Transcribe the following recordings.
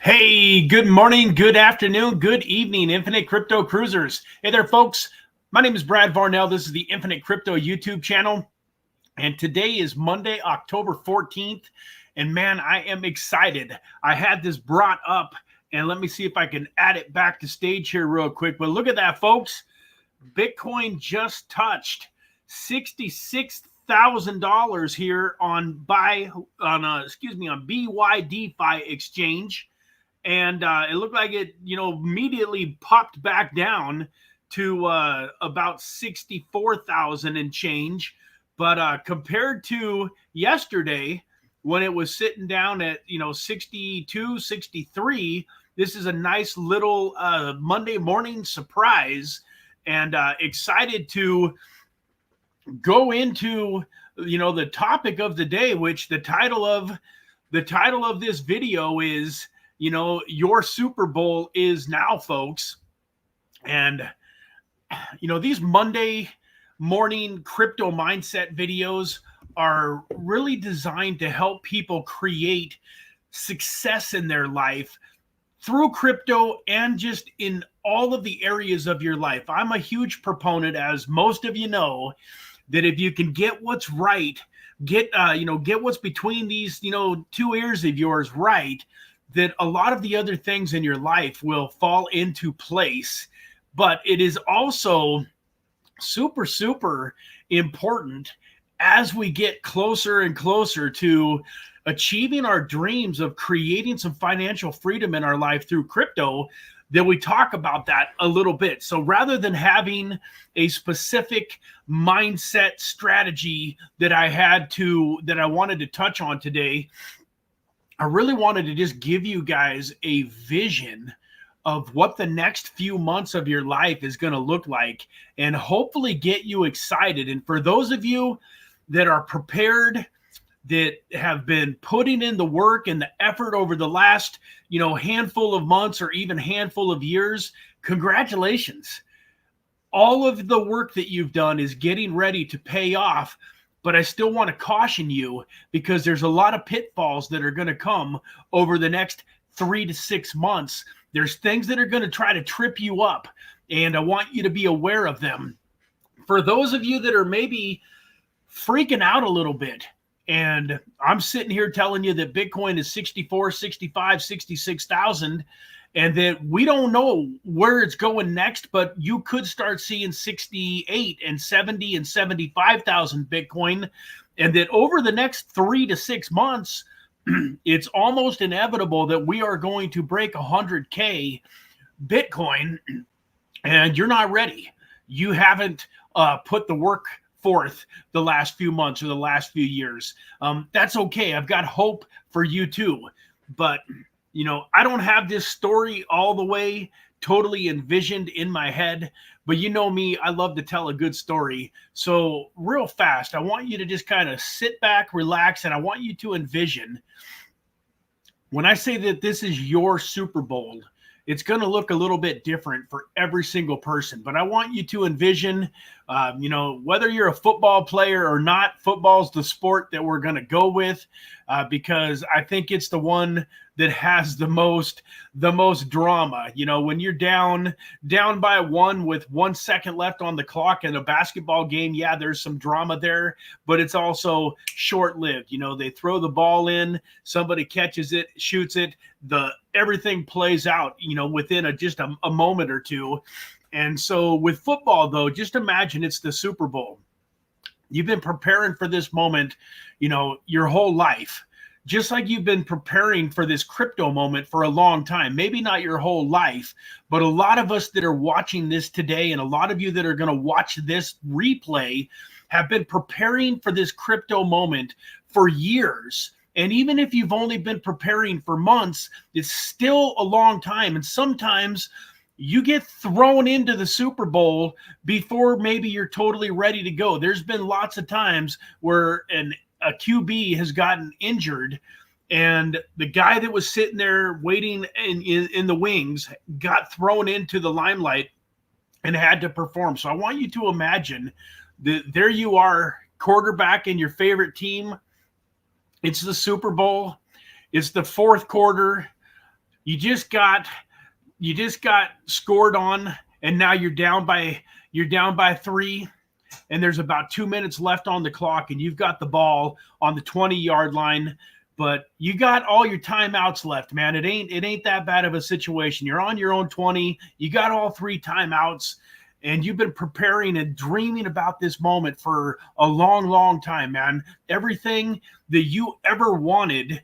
Hey, good morning, good afternoon, good evening, Infinite Crypto Cruisers. Hey there, folks. My name is Brad Varnell. This is the Infinite Crypto YouTube channel. And today is Monday, October 14th. And man, I am excited. I had this brought up, and let me see if I can add it back to stage here real quick. But look at that, folks. Bitcoin just touched $66,000 here on BYDFI exchange. And it looked like it, immediately popped back down to about 64,000 and change. But compared to yesterday, when it was sitting down at 62, 63, this is a nice little Monday morning surprise, and excited to go into the topic of the day, which the title of this video is your Super Bowl is now, folks. And these Monday morning crypto mindset videos are really designed to help people create success in their life through crypto and just in all of the areas of your life. I'm a huge proponent, as most of you know, that if you can get what's right, get what's between these two ears of yours right, that a lot of the other things in your life will fall into place. But it is also super, super important as we get closer and closer to achieving our dreams of creating some financial freedom in our life through crypto, that we talk about that a little bit. So rather than having a specific mindset strategy that I wanted to touch on today, I really wanted to just give you guys a vision of what the next few months of your life is going to look like, and hopefully get you excited. And for those of you that are prepared, that have been putting in the work and the effort over the last, handful of months or even handful of years, congratulations. All of the work that you've done is getting ready to pay off. But I still want to caution you, because there's a lot of pitfalls that are going to come over the next 3 to 6 months. There's things that are going to try to trip you up, and I want you to be aware of them. For those of you that are maybe freaking out a little bit, and I'm sitting here telling you that Bitcoin is 64, 65, 66,000, and that we don't know where it's going next, but you could start seeing 68 and 70 and 75,000 Bitcoin, and that over the next 3 to 6 months, it's almost inevitable that we are going to break 100K Bitcoin, and you're not ready. You haven't put the work forth the last few months or the last few years. That's okay. I've got hope for you too. But I don't have this story all the way totally envisioned in my head, but you know me, I love to tell a good story. So real fast, I want you to just kind of sit back, relax, and I want you to envision, when I say that this is your Super Bowl, it's going to look a little bit different for every single person. But I want you to envision, whether you're a football player or not, football's the sport that we're going to go with, because I think it's the one that has the most drama. When you're down by one with 1 second left on the clock in a basketball game, yeah, there's some drama there, but it's also short-lived. They throw the ball in, somebody catches it, shoots it, everything plays out, within just a moment or two. And so with football, though, just imagine it's the Super Bowl. You've been preparing for this moment, your whole life. Just like you've been preparing for this crypto moment for a long time, maybe not your whole life, but a lot of us that are watching this today, and a lot of you that are going to watch this replay, have been preparing for this crypto moment for years. And even if you've only been preparing for months, it's still a long time. And sometimes you get thrown into the Super Bowl before maybe you're totally ready to go. There's been lots of times where a QB has gotten injured, and the guy that was sitting there waiting in the wings got thrown into the limelight and had to perform. So I want you to imagine that there you are, quarterback in your favorite team. It's the Super Bowl. It's the fourth quarter. you just got scored on, and now you're down by 3, and there's about 2 minutes left on the clock, and you've got the ball on the 20-yard line, but you got all your timeouts left, man. It ain't that bad of a situation. You're on your own 20. You got all 3 timeouts, and you've been preparing and dreaming about this moment for a long, long time, man. Everything that you ever wanted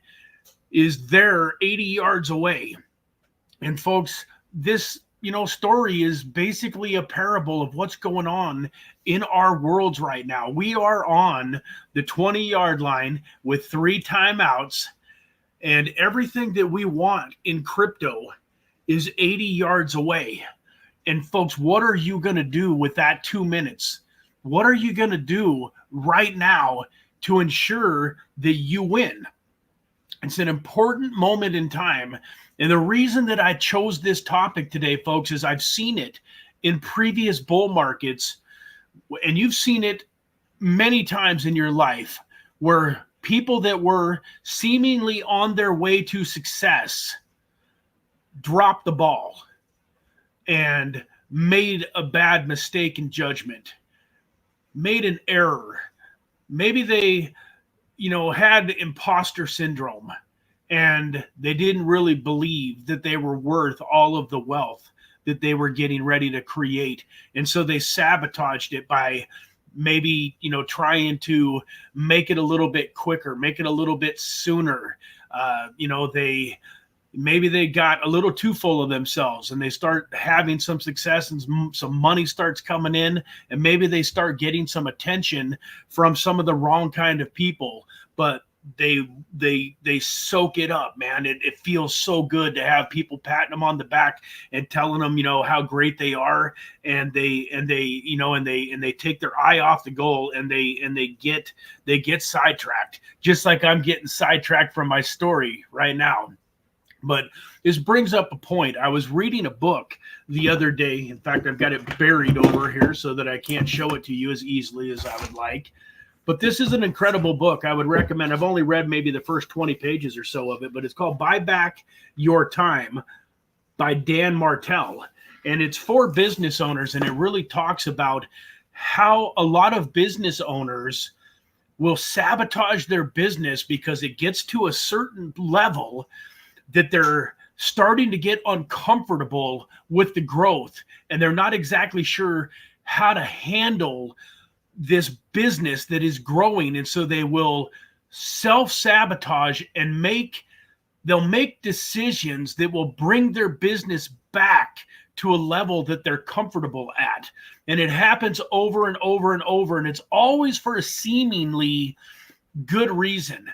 is there 80 yards away. And folks, this story is basically a parable of what's going on in our worlds right now. We are on the 20-yard line with 3 timeouts, and everything that we want in crypto is 80 yards away. And folks, what are you going to do with that 2 minutes? What are you going to do right now to ensure that you win? It's an important moment in time. And the reason that I chose this topic today, folks, is I've seen it in previous bull markets, and you've seen it many times in your life, where people that were seemingly on their way to success dropped the ball and made a bad mistake in judgment, made an error. Maybe they, had imposter syndrome, and they didn't really believe that they were worth all of the wealth that they were getting ready to create. And so they sabotaged it by maybe, trying to make it a little bit quicker, make it a little bit sooner. Maybe they got a little too full of themselves, and they start having some success, and some money starts coming in, and maybe they start getting some attention from some of the wrong kind of people, but they soak it up, man. It feels so good to have people patting them on the back and telling them, how great they are, and they take their eye off the goal, and they get sidetracked, just like I'm getting sidetracked from my story right now. But this brings up a point. I was reading a book the other day. In fact, I've got it buried over here so that I can't show it to you as easily as I would like. But this is an incredible book. I would recommend. I've only read maybe the first 20 pages or so of it, but it's called Buy Back Your Time by Dan Martell. And it's for business owners, and it really talks about how a lot of business owners will sabotage their business because it gets to a certain level that they're starting to get uncomfortable with the growth, and they're not exactly sure how to handle this business that is growing. And so they will self-sabotage and they'll make decisions that will bring their business back to a level that they're comfortable at. And it happens over and over and over, and it's always for a seemingly good reason.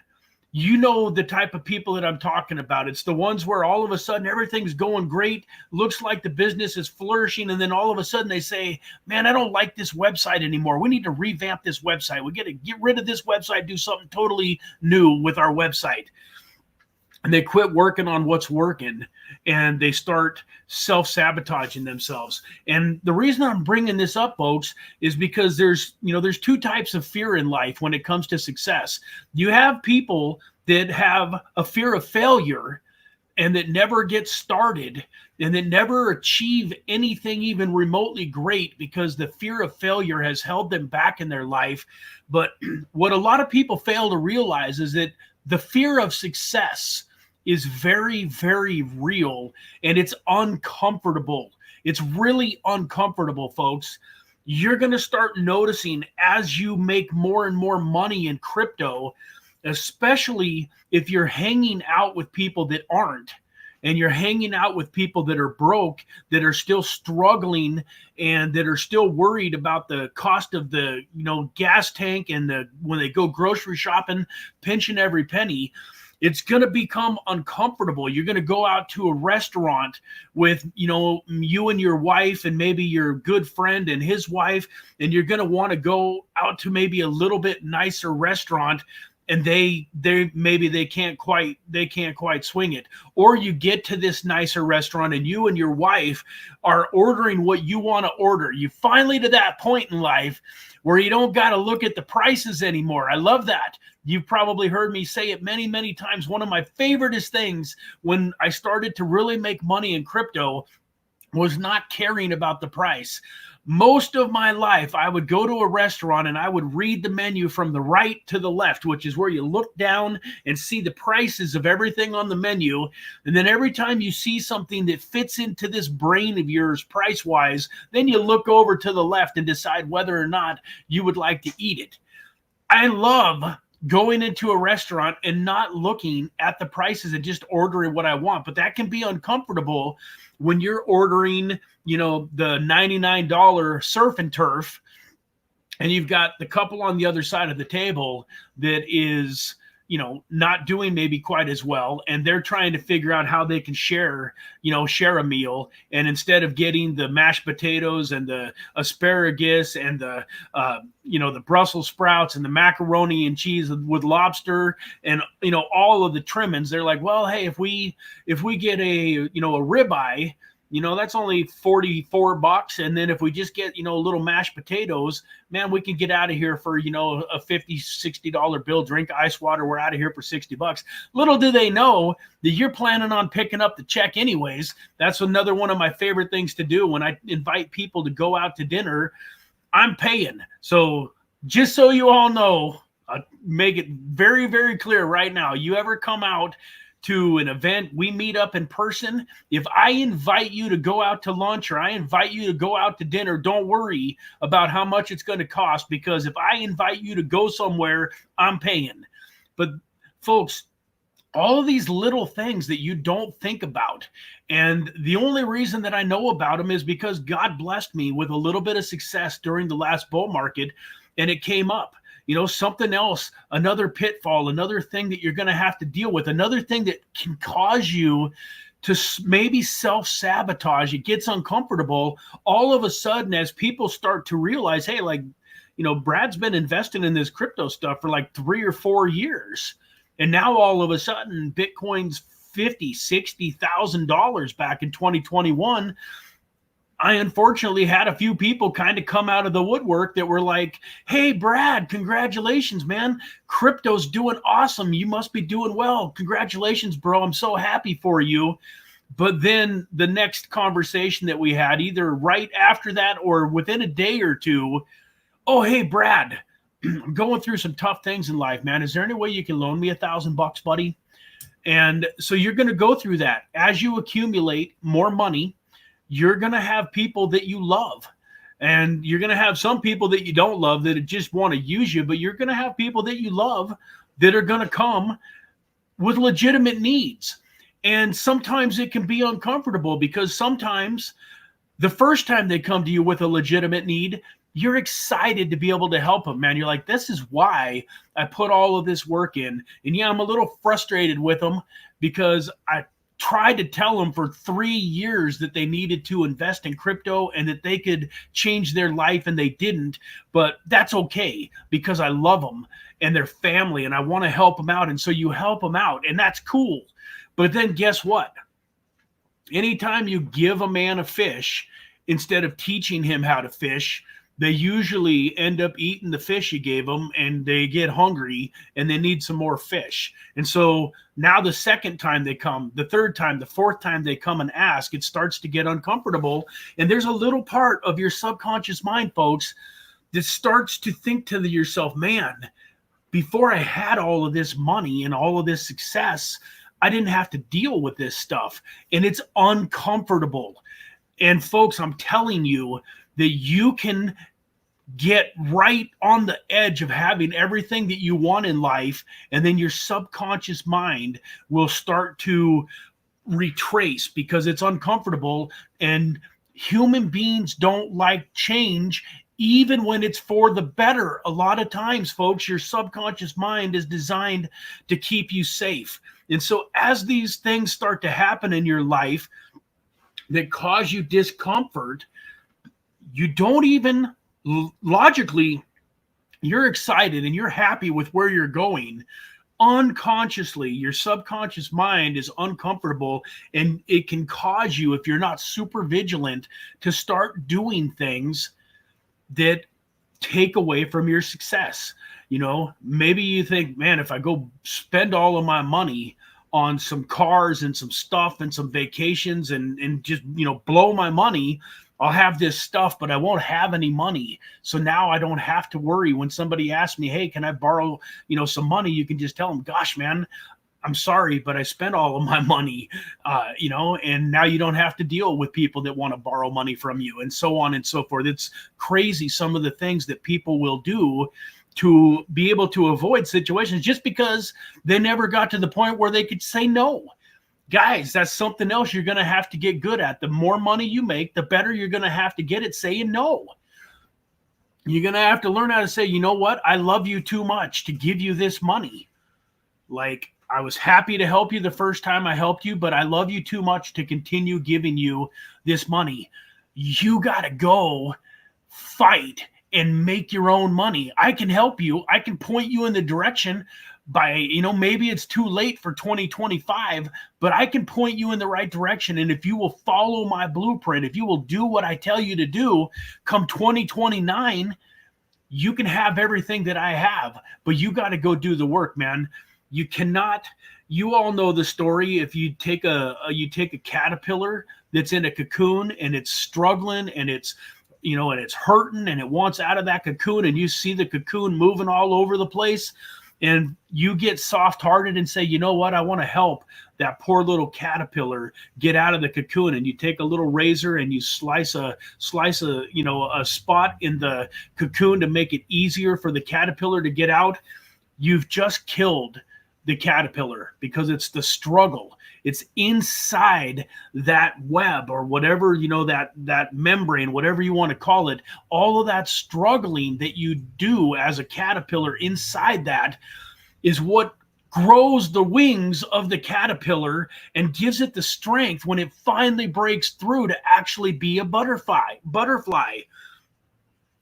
You know the type of people that I'm talking about. It's the ones where all of a sudden everything's going great, looks like the business is flourishing, and then all of a sudden they say, man, I don't like this website anymore. We need to revamp this website. We got to get rid of this website, do something totally new with our website. And they quit working on what's working, and they start self-sabotaging themselves. And the reason I'm bringing this up, folks, is because there's 2 types of fear in life when it comes to success. You have people that have a fear of failure and that never get started and that never achieve anything even remotely great because the fear of failure has held them back in their life. But what a lot of people fail to realize is that the fear of success is very, very real, and it's uncomfortable. It's really uncomfortable, folks. You're going to start noticing as you make more and more money in crypto, especially if you're hanging out with people that aren't, and you're hanging out with people that are broke, that are still struggling, and that are still worried about the cost of the gas tank, and when they go grocery shopping, pinching every penny. It's going to become uncomfortable. You're going to go out to a restaurant with, you and your wife and maybe your good friend and his wife, and you're going to want to go out to maybe a little bit nicer restaurant, and they can't quite swing it. Or you get to this nicer restaurant and you and your wife are ordering what you want to order. You finally to that point in life where you don't got to look at the prices anymore. I love that. You've probably heard me say it many, many times. One of my favoriteest things when I started to really make money in crypto was not caring about the price. Most of my life, I would go to a restaurant and I would read the menu from the right to the left, which is where you look down and see the prices of everything on the menu. And then every time you see something that fits into this brain of yours price-wise, then you look over to the left and decide whether or not you would like to eat it. I love going into a restaurant and not looking at the prices and just ordering what I want, but that can be uncomfortable when you're ordering, you know, the $99 surf and turf, and you've got the couple on the other side of the table that is, you know, not doing maybe quite as well, and they're trying to figure out how they can share a meal. And instead of getting the mashed potatoes and the asparagus and the the Brussels sprouts and the macaroni and cheese with lobster and all of the trimmings, they're like, well, hey, if we get a ribeye, that's only $44. And then if we just get, little mashed potatoes, man, we can get out of here for, a $50, $60 bill, drink ice water. We're out of here for $60. Little do they know that you're planning on picking up the check anyways. That's another one of my favorite things to do when I invite people to go out to dinner. I'm paying. So just so you all know, make it very, very clear right now, you ever come out to an event, we meet up in person. If I invite you to go out to lunch or I invite you to go out to dinner, don't worry about how much it's going to cost, because if I invite you to go somewhere, I'm paying. But folks, all of these little things that you don't think about, and the only reason that I know about them is because God blessed me with a little bit of success during the last bull market, and it came up. Something else, another pitfall, another thing that you're going to have to deal with, another thing that can cause you to maybe self-sabotage. It gets uncomfortable all of a sudden as people start to realize, hey, Brad's been investing in this crypto stuff for like 3 or 4 years. And now all of a sudden, Bitcoin's $50,000, $60,000 back in 2021. I unfortunately had a few people kind of come out of the woodwork that were like, hey, Brad, congratulations, man. Crypto's doing awesome. You must be doing well. Congratulations, bro. I'm so happy for you. But then the next conversation that we had, either right after that or within a day or two, oh, hey, Brad, I'm going through some tough things in life, man. Is there any way you can loan me $1,000, buddy? And so you're going to go through that. As you accumulate more money, you're going to have people that you love, and you're going to have some people that you don't love that just want to use you, but you're going to have people that you love that are going to come with legitimate needs. And sometimes it can be uncomfortable, because sometimes the first time they come to you with a legitimate need, you're excited to be able to help them, man. You're like, this is why I put all of this work in. And yeah, I'm a little frustrated with them because I tried to tell them for 3 years that they needed to invest in crypto and that they could change their life, and they didn't. But that's okay, because I love them and their family and I want to help them out. And so you help them out, and that's cool. But then guess what? Anytime you give a man a fish instead of teaching him how to fish, they usually end up eating the fish you gave them, and they get hungry and they need some more fish. And so now the second time they come, the third time, the fourth time they come and ask, it starts to get uncomfortable. And there's a little part of your subconscious mind, folks, that starts to think to yourself, man, before I had all of this money and all of this success, I didn't have to deal with this stuff. And it's uncomfortable. And folks, I'm telling you that you can get right on the edge of having everything that you want in life, and then your subconscious mind will start to retrace because it's uncomfortable. And human beings don't like change, even when it's for the better. A lot of times, folks, your subconscious mind is designed to keep you safe. And so as these things start to happen in your life that cause you discomfort, you don't even logically, you're excited and you're happy with where you're going. Unconsciously, your subconscious mind is uncomfortable, and it can cause you, if you're not super vigilant, to start doing things that take away from your success. You know, maybe you think, man, if I go spend all of my money on some cars and some stuff and some vacations and just, you know, blow my money, I'll have this stuff, but I won't have any money. So now I don't have to worry when somebody asks me, hey, can I borrow, you know, some money? You can just tell them, gosh, man, I'm sorry, but I spent all of my money, you know, and now you don't have to deal with people that want to borrow money from you, and so on and so forth. It's crazy some of the things that people will do to be able to avoid situations just because they never got to the point where they could say no. Guys, that's something else you're going to have to get good at. The more money you make, the better you're going to have to get at saying no. You're going to have to learn how to say, you know what? I love you too much to give you this money. Like, I was happy to help you the first time I helped you, but I love you too much to continue giving you this money. You got to go fight and make your own money. I can help you. I can point you in the direction by, you know, maybe it's too late for 2025, but I can point you in the right direction. And if you will follow my blueprint, if you will do what I tell you to do, come 2029, you can have everything that I have, but you got to go do the work, man. You cannot, you all know the story. If you take a caterpillar that's in a cocoon and it's struggling and it's, you know, and it's hurting and it wants out of that cocoon, and you see the cocoon moving all over the place, and you get soft-hearted and say, you know what, I want to help that poor little caterpillar get out of the cocoon, and you take a little razor and you slice a you know, a spot in the cocoon to make it easier for the caterpillar to get out. You've just killed the caterpillar, because it's the struggle. It's inside that web, or whatever, you know, that membrane, whatever you want to call it, all of that struggling that you do as a caterpillar inside that is what grows the wings of the caterpillar and gives it the strength when it finally breaks through to actually be a butterfly.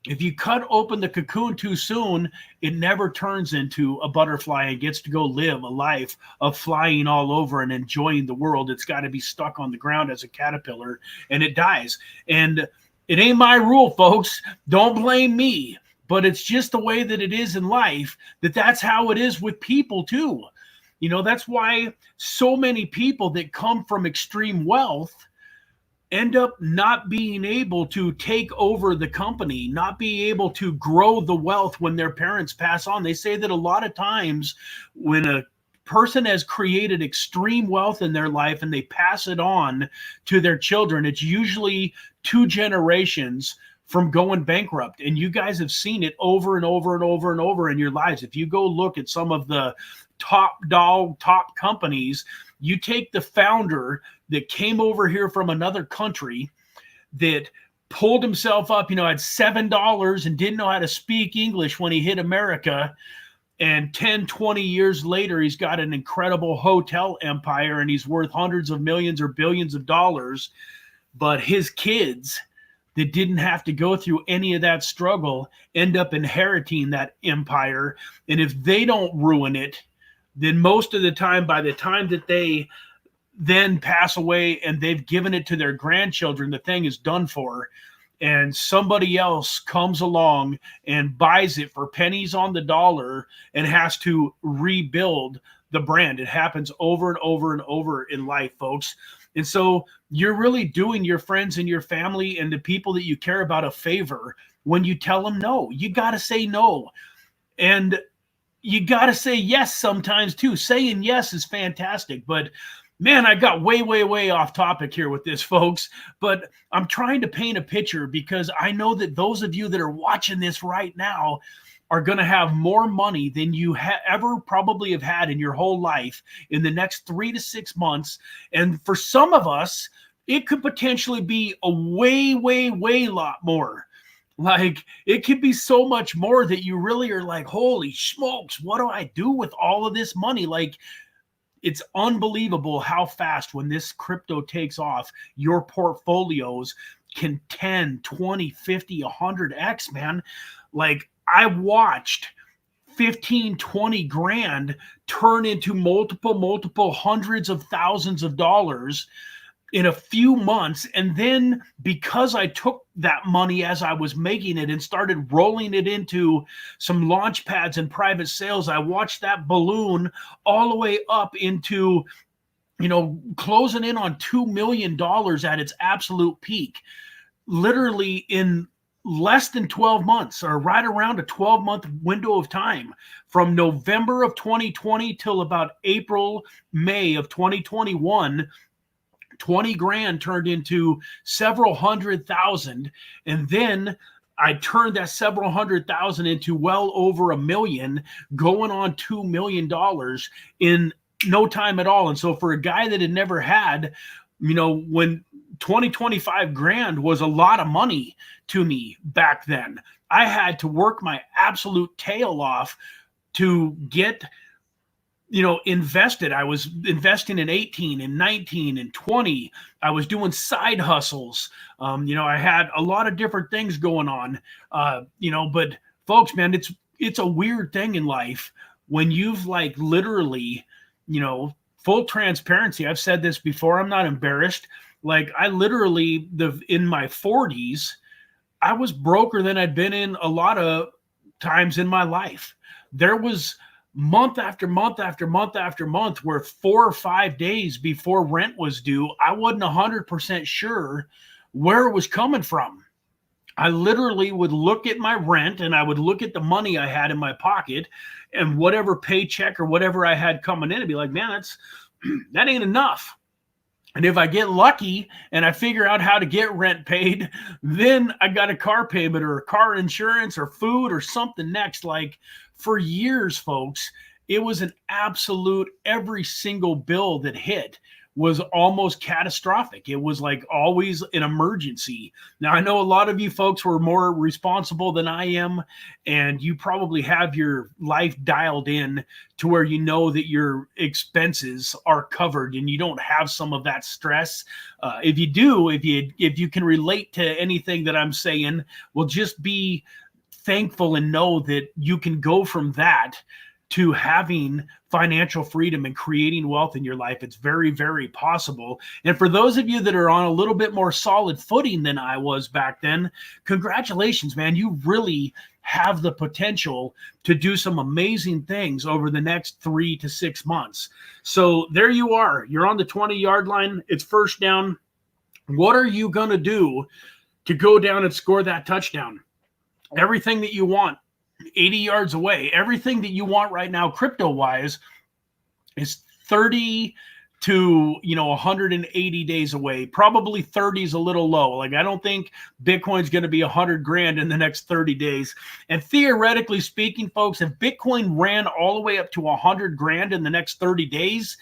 If you cut open the cocoon too soon, it never turns into a butterfly and gets to go live a life of flying all over and enjoying the world. It's got to be stuck on the ground as a caterpillar, and it dies. And it ain't my rule, folks. Don't blame me. But it's just the way that it is in life, that's how it is with people too. You know, that's why so many people that come from extreme wealth end up not being able to take over the company, not be able to grow the wealth when their parents pass on. They say that a lot of times when a person has created extreme wealth in their life and they pass it on to their children, it's usually 2 generations from going bankrupt. And you guys have seen it over and over and over and over in your lives. If you go look at some of the top companies, you take the founder that came over here from another country, that pulled himself up, you know, had $7 and didn't know how to speak English when he hit America. And 10, 20 years later, he's got an incredible hotel empire and he's worth hundreds of millions or billions of dollars. But his kids that didn't have to go through any of that struggle end up inheriting that empire. And if they don't ruin it, then most of the time, by the time that they then pass away and they've given it to their grandchildren, the thing is done for. And somebody else comes along and buys it for pennies on the dollar and has to rebuild the brand. It happens over and over and over in life, folks. And so you're really doing your friends and your family and the people that you care about a favor when you tell them no. You got to say no. And you got to say yes sometimes too. Saying yes is fantastic, but man, I got way off topic here with this, folks, but I'm trying to paint a picture because I know that those of you that are watching this right now are going to have more money than you ever probably have had in your whole life in the next 3 to 6 months. And for some of us, it could potentially be a way lot more. Like, it could be so much more that you really are like, holy smokes, what do I do with all of this money? Like, it's unbelievable how fast, when this crypto takes off, your portfolios can 10, 20, 50, 100x, man. Like, I watched 15, 20 grand turn into multiple hundreds of thousands of dollars in a few months. And then because I took that money as I was making it and started rolling it into some launch pads and private sales, I watched that balloon all the way up into, closing in on $2 million at its absolute peak, literally in less than 12 months, or right around a 12-month window of time, from November of 2020 till about April, May of 2021. 20 grand turned into several hundred thousand. And then I turned that several hundred thousand into well over $1 million, going on $2 million in no time at all. And so for a guy that had never had, when 25 grand was a lot of money to me back then, I had to work my absolute tail off to get invested. I was investing in 18 and 19 and 20. I was doing side hustles. I had a lot of different things going on, but folks, man, it's a weird thing in life when you've literally, full transparency. I've said this before. I'm not embarrassed. I literally, in my 40s, I was broker than I'd been in a lot of times in my life. There was month after month after month after month where 4 or 5 days before rent was due, I wasn't 100% sure where it was coming from. I literally would look at my rent and I would look at the money I had in my pocket and whatever paycheck or whatever I had coming in and be like, man, that ain't enough. And if I get lucky and I figure out how to get rent paid, then I got a car payment or a car insurance or food or something next. For years, folks, it was an absolute, every single bill that hit was almost catastrophic. It was always an emergency. Now, I know a lot of you folks were more responsible than I am, and you probably have your life dialed in to where you know that your expenses are covered and you don't have some of that stress. If you do, if you can relate to anything that I'm saying, well, just be thankful and know that you can go from that to having financial freedom and creating wealth in your life. It's very, very possible. And for those of you that are on a little bit more solid footing than I was back then, congratulations, man. You really have the potential to do some amazing things over the next 3 to 6 months. So there you are. You're on the 20-yard line. It's first down. What are you going to do to go down and score that touchdown? Everything that you want 80 yards away, everything that you want right now crypto wise is 30 to 180 days away. Probably 30 is a little low. I don't think Bitcoin's going to be 100 grand in the next 30 days. And theoretically speaking, folks, if Bitcoin ran all the way up to 100 grand in the next 30 days,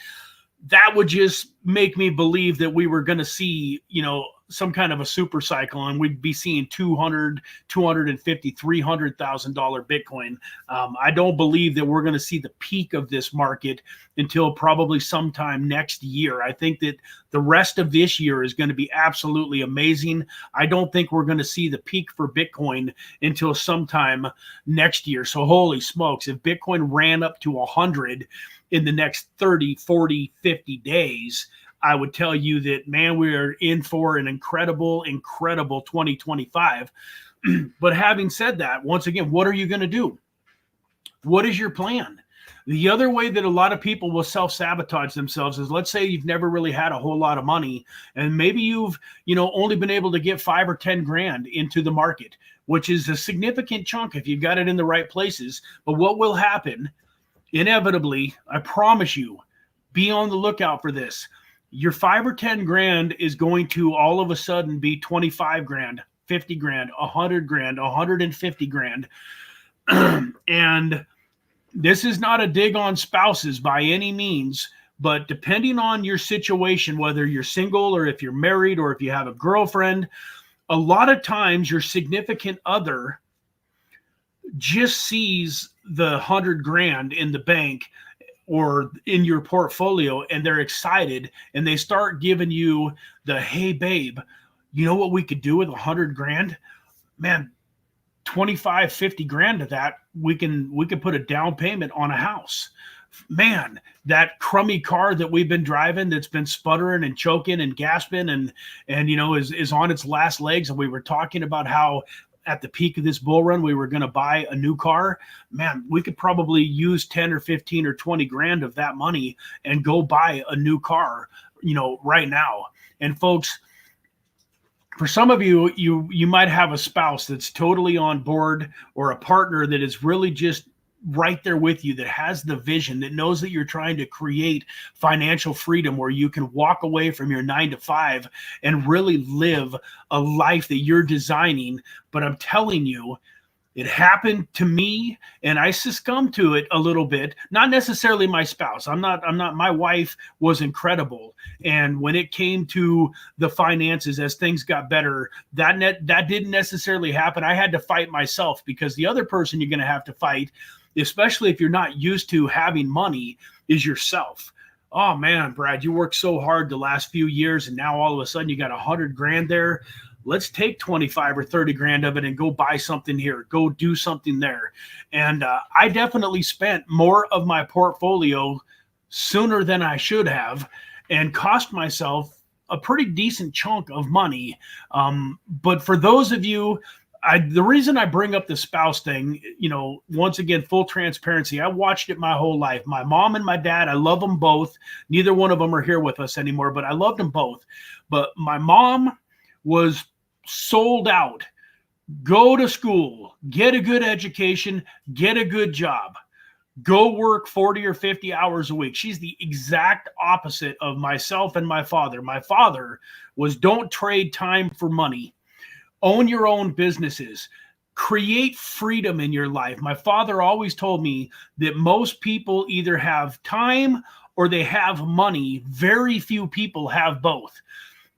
that would just make me believe that we were going to see, some kind of a super cycle, and we'd be seeing $200,000, $250,000, $300,000 Bitcoin. I don't believe that we're going to see the peak of this market until probably sometime next year. I think that the rest of this year is going to be absolutely amazing. I don't think we're going to see the peak for Bitcoin until sometime next year. So holy smokes, if Bitcoin ran up to 100 in the next 30, 40, 50 days, I would tell you that, man, we are in for an incredible, incredible 2025. But having said that, once again, what are you going to do? What is your plan? The other way that a lot of people will self-sabotage themselves is, let's say you've never really had a whole lot of money, and maybe you've, only been able to get 5 or 10 grand into the market, which is a significant chunk if you've got it in the right places. But what will happen, inevitably, I promise you, be on the lookout for this. Your 5 or 10 grand is going to all of a sudden be 25 grand, 50 grand, 100 grand, 150 grand. And this is not a dig on spouses by any means, but depending on your situation, whether you're single or if you're married or if you have a girlfriend, a lot of times your significant other just sees the 100 grand in the bank or in your portfolio, and they're excited, and they start giving you the, hey babe, you know what we could do with 100 grand? Man, 25, 50 grand of that, we can put a down payment on a house. man, that crummy car that we've been driving that's been sputtering and choking and gasping and is on its last legs. And we were talking about how at the peak of this bull run, we were going to buy a new car. Man, we could probably use 10 or 15 or 20 grand of that money and go buy a new car, right now. And folks, for some of you, you might have a spouse that's totally on board, or a partner that is really just right there with you, that has the vision, that knows that you're trying to create financial freedom where you can walk away from your 9 to 5 and really live a life that you're designing. But I'm telling you, it happened to me and I succumbed to it a little bit. Not necessarily my spouse. My wife was incredible. And when it came to the finances, as things got better, that didn't necessarily happen. I had to fight myself, because the other person you're going to have to fight, especially if you're not used to having money, is yourself. Oh man, Brad, you worked so hard the last few years and now all of a sudden you got 100 grand there. Let's take 25 or 30 grand of it and go buy something here, go do something there. And I definitely spent more of my portfolio sooner than I should have, and cost myself a pretty decent chunk of money. But for those of you, the reason I bring up the spouse thing, once again, full transparency, I watched it my whole life. My mom and my dad, I love them both. Neither one of them are here with us anymore, but I loved them both. But my mom was sold out. Go to school, get a good education, get a good job, go work 40 or 50 hours a week. She's the exact opposite of myself and my father. My father was, don't trade time for money. Own your own businesses. Create freedom in your life. My father always told me that most people either have time or they have money. Very few people have both.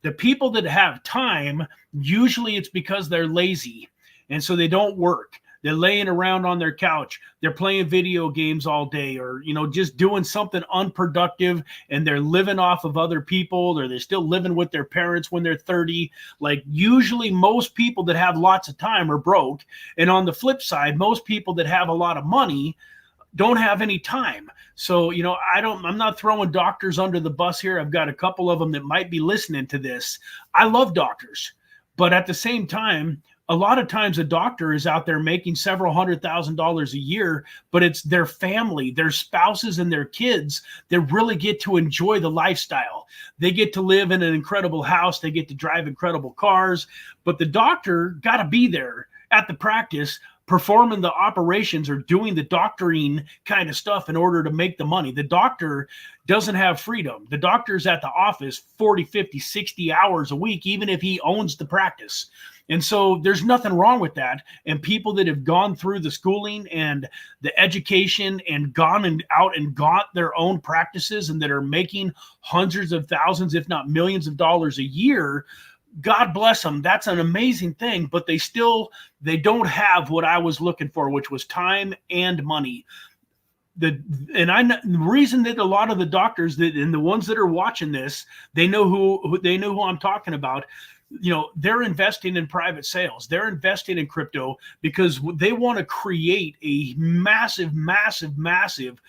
The people that have time, usually it's because they're lazy, and so they don't work. They're laying around on their couch. They're playing video games all day, or, just doing something unproductive, and they're living off of other people, or they're still living with their parents when they're 30. Like, usually most people that have lots of time are broke. And on the flip side, most people that have a lot of money don't have any time. So, I'm not throwing doctors under the bus here. I've got a couple of them that might be listening to this. I love doctors, but at the same time, a lot of times a doctor is out there making several $100,000 a year, but it's their family, their spouses, and their kids that really get to enjoy the lifestyle. They get to live in an incredible house. They get to drive incredible cars, but the doctor got to be there at the practice, performing the operations or doing the doctoring kind of stuff in order to make the money. The doctor doesn't have freedom. The doctor's at the office 40, 50, 60 hours a week, even if he owns the practice. And so there's nothing wrong with that. And people that have gone through the schooling and the education and gone and out and got their own practices and that are making hundreds of thousands, if not millions of dollars a year, God bless them. That's an amazing thing, but they don't have what I was looking for, which was time and money. The reason that a lot of the doctors and the ones that are watching this, they know who I'm talking about. They're investing in private sales. They're investing in crypto because they want to create a massive, massive, massive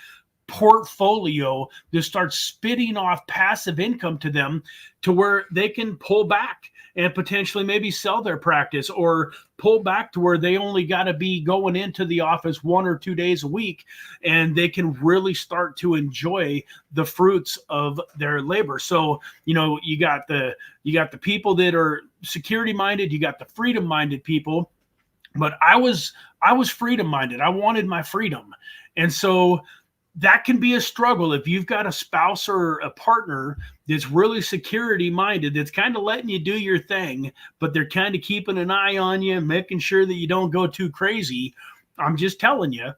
portfolio that starts spitting off passive income to them, to where they can pull back and potentially maybe sell their practice, or pull back to where they only got to be going into the office 1 or 2 days a week, and they can really start to enjoy the fruits of their labor. So, you got the people that are security minded, you got the freedom minded people, but I was freedom minded. I wanted my freedom. And so that can be a struggle if you've got a spouse or a partner that's really security minded, that's kind of letting you do your thing, but they're kind of keeping an eye on you and making sure that you don't go too crazy. I'm just telling you,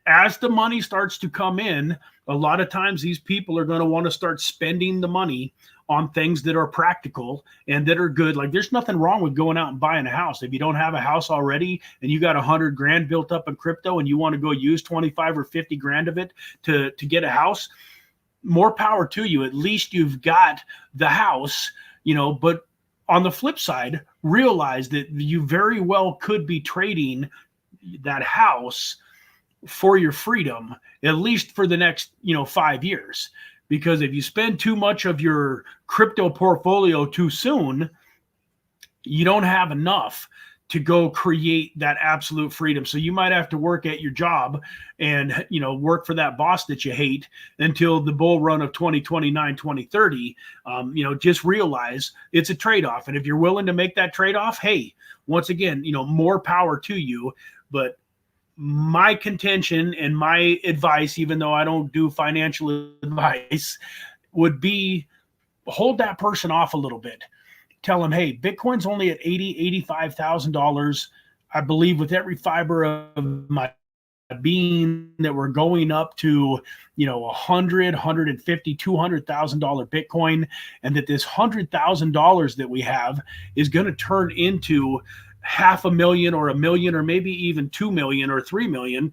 as the money starts to come in, a lot of times these people are going to want to start spending the money on things that are practical and that are good. Like, there's nothing wrong with going out and buying a house. If you don't have a house already and you got 100 grand built up in crypto and you want to go use 25 or 50 grand of it to get a house, more power to you. At least you've got the house, but on the flip side, realize that you very well could be trading that house for your freedom, at least for the next, 5 years. Because if you spend too much of your crypto portfolio too soon, you don't have enough to go create that absolute freedom. So you might have to work at your job and, work for that boss that you hate until the bull run of 2029, 2030. Just realize it's a trade-off. And if you're willing to make that trade-off, hey, once again, more power to you. But my contention and my advice, even though I don't do financial advice, would be hold that person off a little bit. Tell them, hey, Bitcoin's only at $80,000, $85,000. I believe with every fiber of my being that we're going up to, $100,000, $150,000, $200,000 Bitcoin, and that this $100,000 that we have is going to turn into $500,000 or $1 million or maybe even 2 million or 3 million.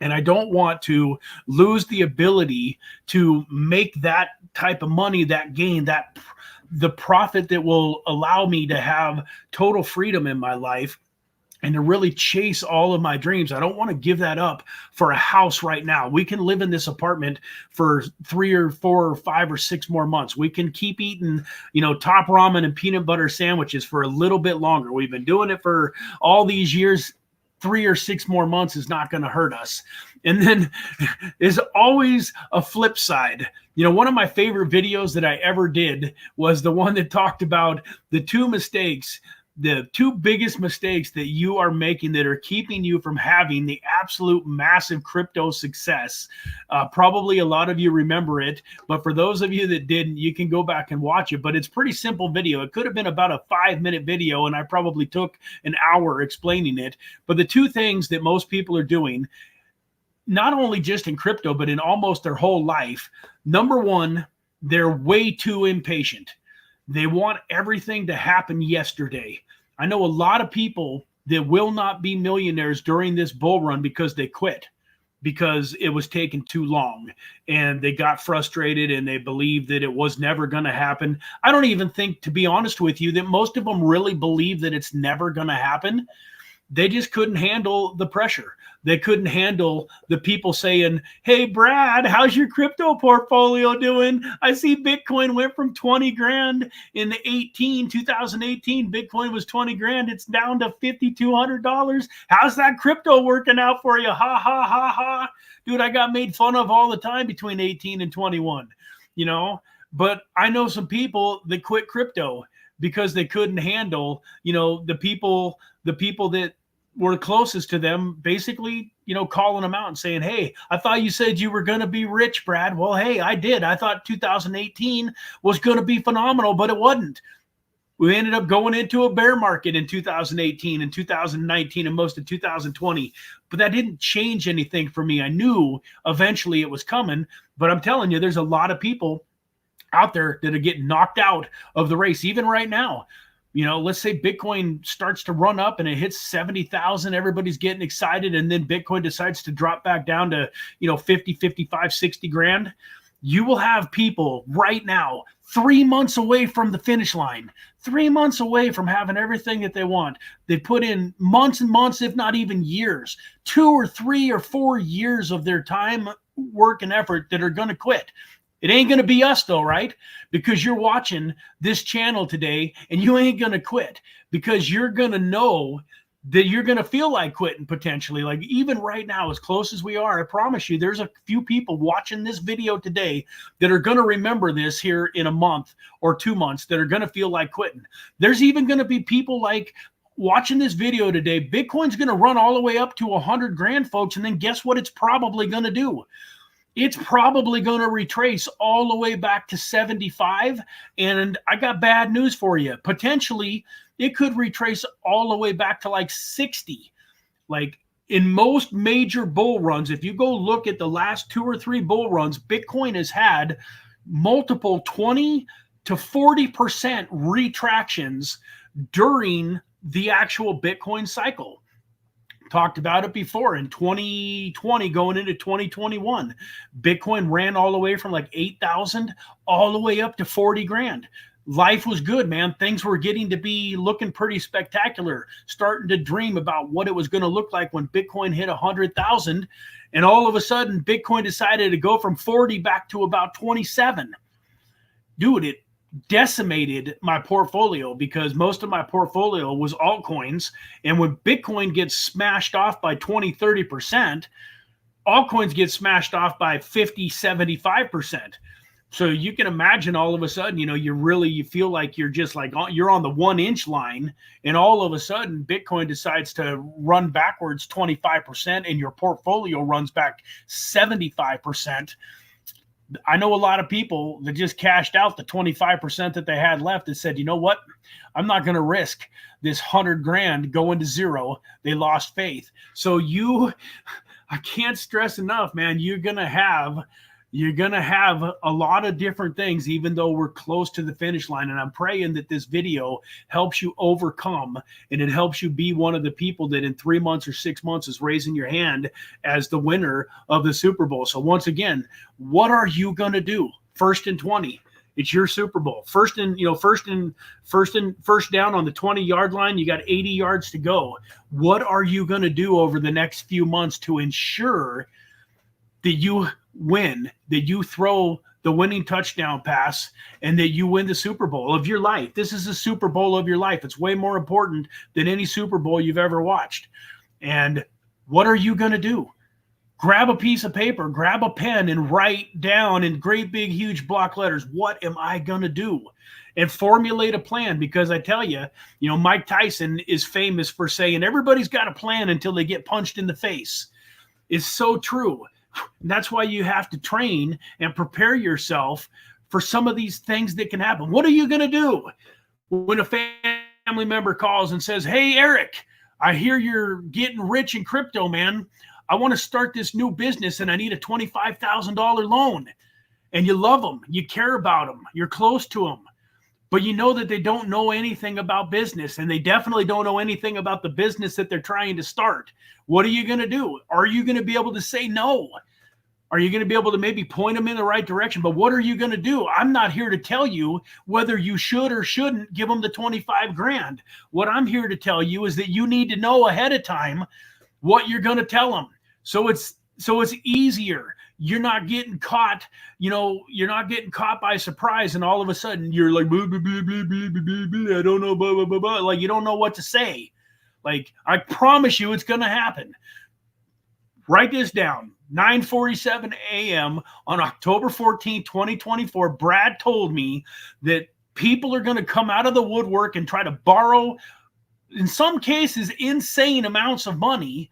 And I don't want to lose the ability to make that type of money, that gain, the profit that will allow me to have total freedom in my life and to really chase all of my dreams. I don't want to give that up for a house right now. We can live in this apartment for 3 or 4 or 5 or 6 more months. We can keep eating, top ramen and peanut butter sandwiches for a little bit longer. We've been doing it for all these years. 3 or 6 more months is not going to hurt us. And then there's always a flip side. One of my favorite videos that I ever did was the one that talked about the two biggest mistakes that you are making that are keeping you from having the absolute massive crypto success. Probably a lot of you remember it, but for those of you that didn't, you can go back and watch it. But it's a pretty simple video. It could have been about a 5-minute video, and I probably took an hour explaining it. But the two things that most people are doing, not only just in crypto, but in almost their whole life. Number one, they're way too impatient. They want everything to happen yesterday. I know a lot of people that will not be millionaires during this bull run because they quit, because it was taking too long and they got frustrated and they believed that it was never going to happen. I don't even think, to be honest with you, that most of them really believe that it's never going to happen. They just couldn't handle the pressure. They couldn't handle the people saying, hey, Brad, how's your crypto portfolio doing? I see Bitcoin went from 20 grand in 2018. Bitcoin was 20 grand. It's down to $5,200. How's that crypto working out for you? Ha, ha, ha, ha. Dude, I got made fun of all the time between 18 and 21, But I know some people that quit crypto because they couldn't handle, the people that were closest to them basically, calling them out and saying, hey, I thought you said you were going to be rich, Brad. Well, hey, I did. I thought 2018 was going to be phenomenal, but it wasn't. We ended up going into a bear market in 2018 and 2019 and most of 2020, but that didn't change anything for me. I knew eventually it was coming, but I'm telling you, there's a lot of people out there that are getting knocked out of the race, even right now. Let's say Bitcoin starts to run up and it hits 70,000. Everybody's getting excited. And then Bitcoin decides to drop back down to, 50, 55, 60 grand. You will have people right now, 3 months away from the finish line, 3 months away from having everything that they want. They put in months and months, if not even years, 2 or 3 or 4 years of their time, work, and effort that are going to quit. It ain't going to be us though, right? Because you're watching this channel today and you ain't going to quit because you're going to know that you're going to feel like quitting potentially. Like even right now, as close as we are, I promise you, there's a few people watching this video today that are going to remember this here in a month or 2 months that are going to feel like quitting. There's even going to be people like watching this video today. Bitcoin's going to run all the way up to 100 grand, folks. And then guess what it's probably going to do? It's probably going to retrace all the way back to 75. And I got bad news for you. Potentially, it could retrace all the way back to like 60. Like in most major bull runs, if you go look at the last 2 or 3 bull runs, Bitcoin has had multiple 20 to 40% retractions during the actual Bitcoin cycle. Talked about it before in 2020 going into 2021. Bitcoin ran all the way from like 8,000 all the way up to 40 grand. life was good, man. Things were getting to be looking pretty spectacular, starting to dream about what it was going to look like when Bitcoin hit 100,000. And all of a sudden, Bitcoin decided to go from 40 back to about 27. Dude, it decimated my portfolio because most of my portfolio was altcoins. And when Bitcoin gets smashed off by 20, 30%, altcoins get smashed off by 50, 75%. So you can imagine all of a sudden, you feel like you're just like, you're on the 1-inch line, and all of a sudden Bitcoin decides to run backwards 25% and your portfolio runs back 75%. I know a lot of people that just cashed out the 25% that they had left and said, you know what? I'm not going to risk this 100 grand going to zero. They lost faith. So I can't stress enough, man, you're going to have a lot of different things, even though we're close to the finish line. And I'm praying that this video helps you overcome, and it helps you be one of the people that in 3 months or 6 months is raising your hand as the winner of the Super Bowl. So once again, what are you going to do? 1st and 20. It's your Super Bowl. First down on the 20-yard line, you got 80 yards to go. What are you going to do over the next few months to ensure that you win, that you throw the winning touchdown pass, and that you win the Super Bowl of your life? This is the Super Bowl of your life. It's way more important than any Super Bowl you've ever watched. And what are you going to do? Grab a piece of paper, grab a pen, and write down in great big huge block letters, what am I going to do? And formulate a plan, because I tell you, Mike Tyson is famous for saying everybody's got a plan until they get punched in the face. It's so true. And that's why you have to train and prepare yourself for some of these things that can happen. What are you going to do when a family member calls and says, hey, Eric, I hear you're getting rich in crypto, man. I want to start this new business and I need a $25,000 loan. And you love them. You care about them. You're close to them. But you know that they don't know anything about business, and they definitely don't know anything about the business that they're trying to start. What are you going to do? Are you going to be able to say no? Are you going to be able to maybe point them in the right direction? But what are you going to do? I'm not here to tell you whether you should or shouldn't give them the 25 grand. What I'm here to tell you is that you need to know ahead of time what you're going to tell them. So it's easier. You're not getting caught, you're not getting caught by surprise, and all of a sudden you're like, blah, blah, blah, blah, blah, blah, blah, I don't know, blah, blah, blah, blah. Like, you don't know what to say. Like, I promise you it's going to happen. Write this down. 9:47 a.m. on October 14, 2024, Brad told me that people are going to come out of the woodwork and try to borrow, in some cases, insane amounts of money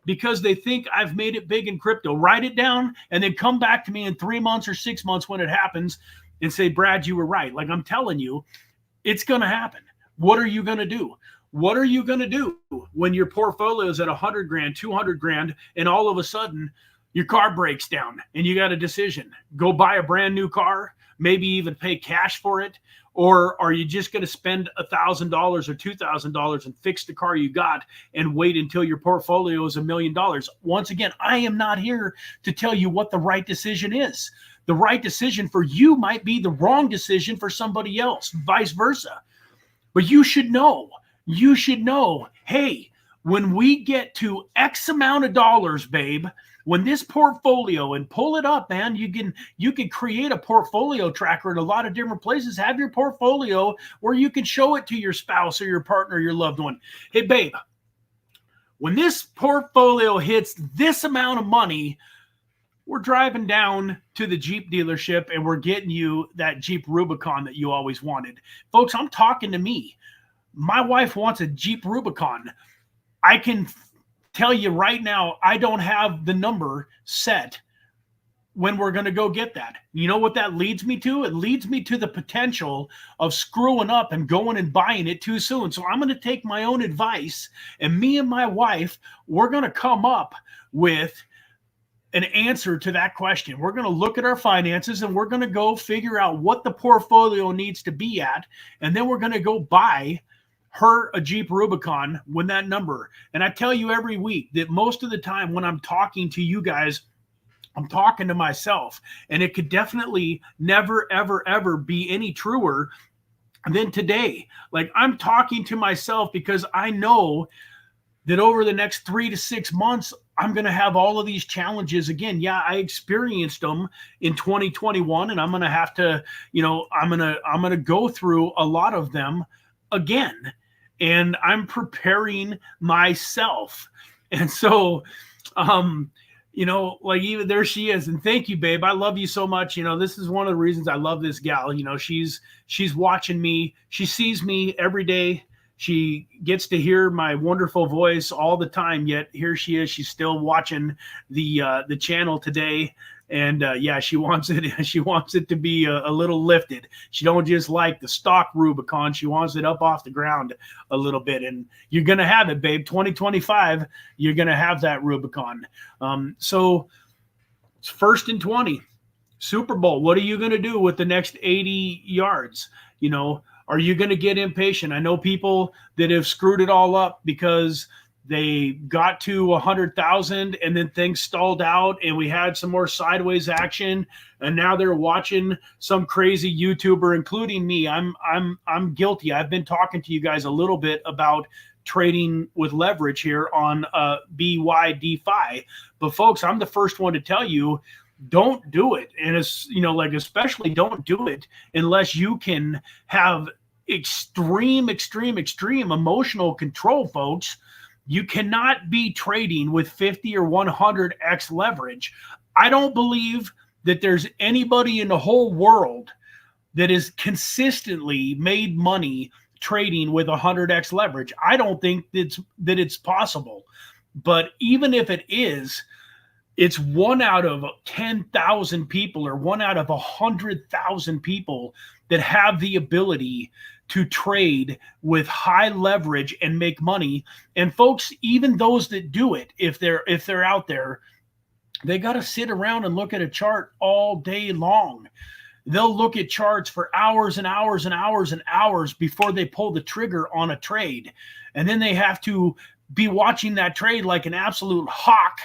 because they think I've made it big in crypto. Write it down and then come back to me in 3 months or 6 months when it happens and say, Brad, you were right. Like, I'm telling you, it's going to happen. What are you going to do? What are you going to do when your portfolio is at 100 grand, 200 grand, and all of a sudden your car breaks down and you got a decision? Go buy a brand new car, maybe even pay cash for it. Or are you just going to spend $1,000 or $2,000 and fix the car you got and wait until your portfolio is $1 million? Once again, I am not here to tell you what the right decision is. The right decision for you might be the wrong decision for somebody else, vice versa. But you should know. You should know, hey, when we get to X amount of dollars, babe, when this portfolio, and pull it up, man, you can create a portfolio tracker in a lot of different places. Have your portfolio where you can show it to your spouse or your partner, or your loved one. Hey, babe, when this portfolio hits this amount of money, we're driving down to the Jeep dealership and we're getting you that Jeep Rubicon that you always wanted. Folks, I'm talking to me. My wife wants a Jeep Rubicon. I can tell you right now, I don't have the number set when we're going to go get that. You know what that leads me to? It leads me to the potential of screwing up and going and buying it too soon. So I'm going to take my own advice, and me and my wife, we're going to come up with an answer to that question. We're going to look at our finances and we're going to go figure out what the portfolio needs to be at. And then we're going to go buy her a Jeep Rubicon when that number. And I tell you every week that most of the time when I'm talking to you guys, I'm talking to myself, and it could definitely never, ever, ever be any truer And then today, like I'm talking to myself because I know that over the next 3 to 6 months, I'm going to have all of these challenges again. Yeah, I experienced them in 2021, and I'm going to have to, I'm going to go through a lot of them again. And I'm preparing myself. And so, like even there she is. And thank you, babe. I love you so much. This is one of the reasons I love this gal. She's watching me. She sees me every day. She gets to hear my wonderful voice all the time, yet here she is. She's still watching the channel today. And yeah, she wants it. She wants it to be a little lifted. She don't just like the stock Rubicon. She wants it up off the ground a little bit. And you're going to have it, babe. 2025, you're going to have that Rubicon. So it's 1st and 20. Super Bowl. What are you going to do with the next 80 yards? Are you going to get impatient? I know people that have screwed it all up because they got to 100,000 and then things stalled out and we had some more sideways action, and now they're watching some crazy YouTuber, including me. I'm guilty. I've been talking to you guys a little bit about trading with leverage here on BYDFI, but folks, I'm the first one to tell you, don't do it. And it's, especially don't do it unless you can have extreme emotional control, folks. You cannot be trading with 50 or 100x leverage. I don't believe that there's anybody in the whole world that has consistently made money trading with 100x leverage. I don't think that it's possible. But even if it is, it's 1 out of 10,000 people or 1 out of 100,000 people that have the ability to trade with high leverage and make money. And folks, even those that do it, if they're out there, they got to sit around and look at a chart all day long. They'll look at charts for hours and hours and hours and hours before they pull the trigger on a trade. And then they have to be watching that trade like an absolute hawk,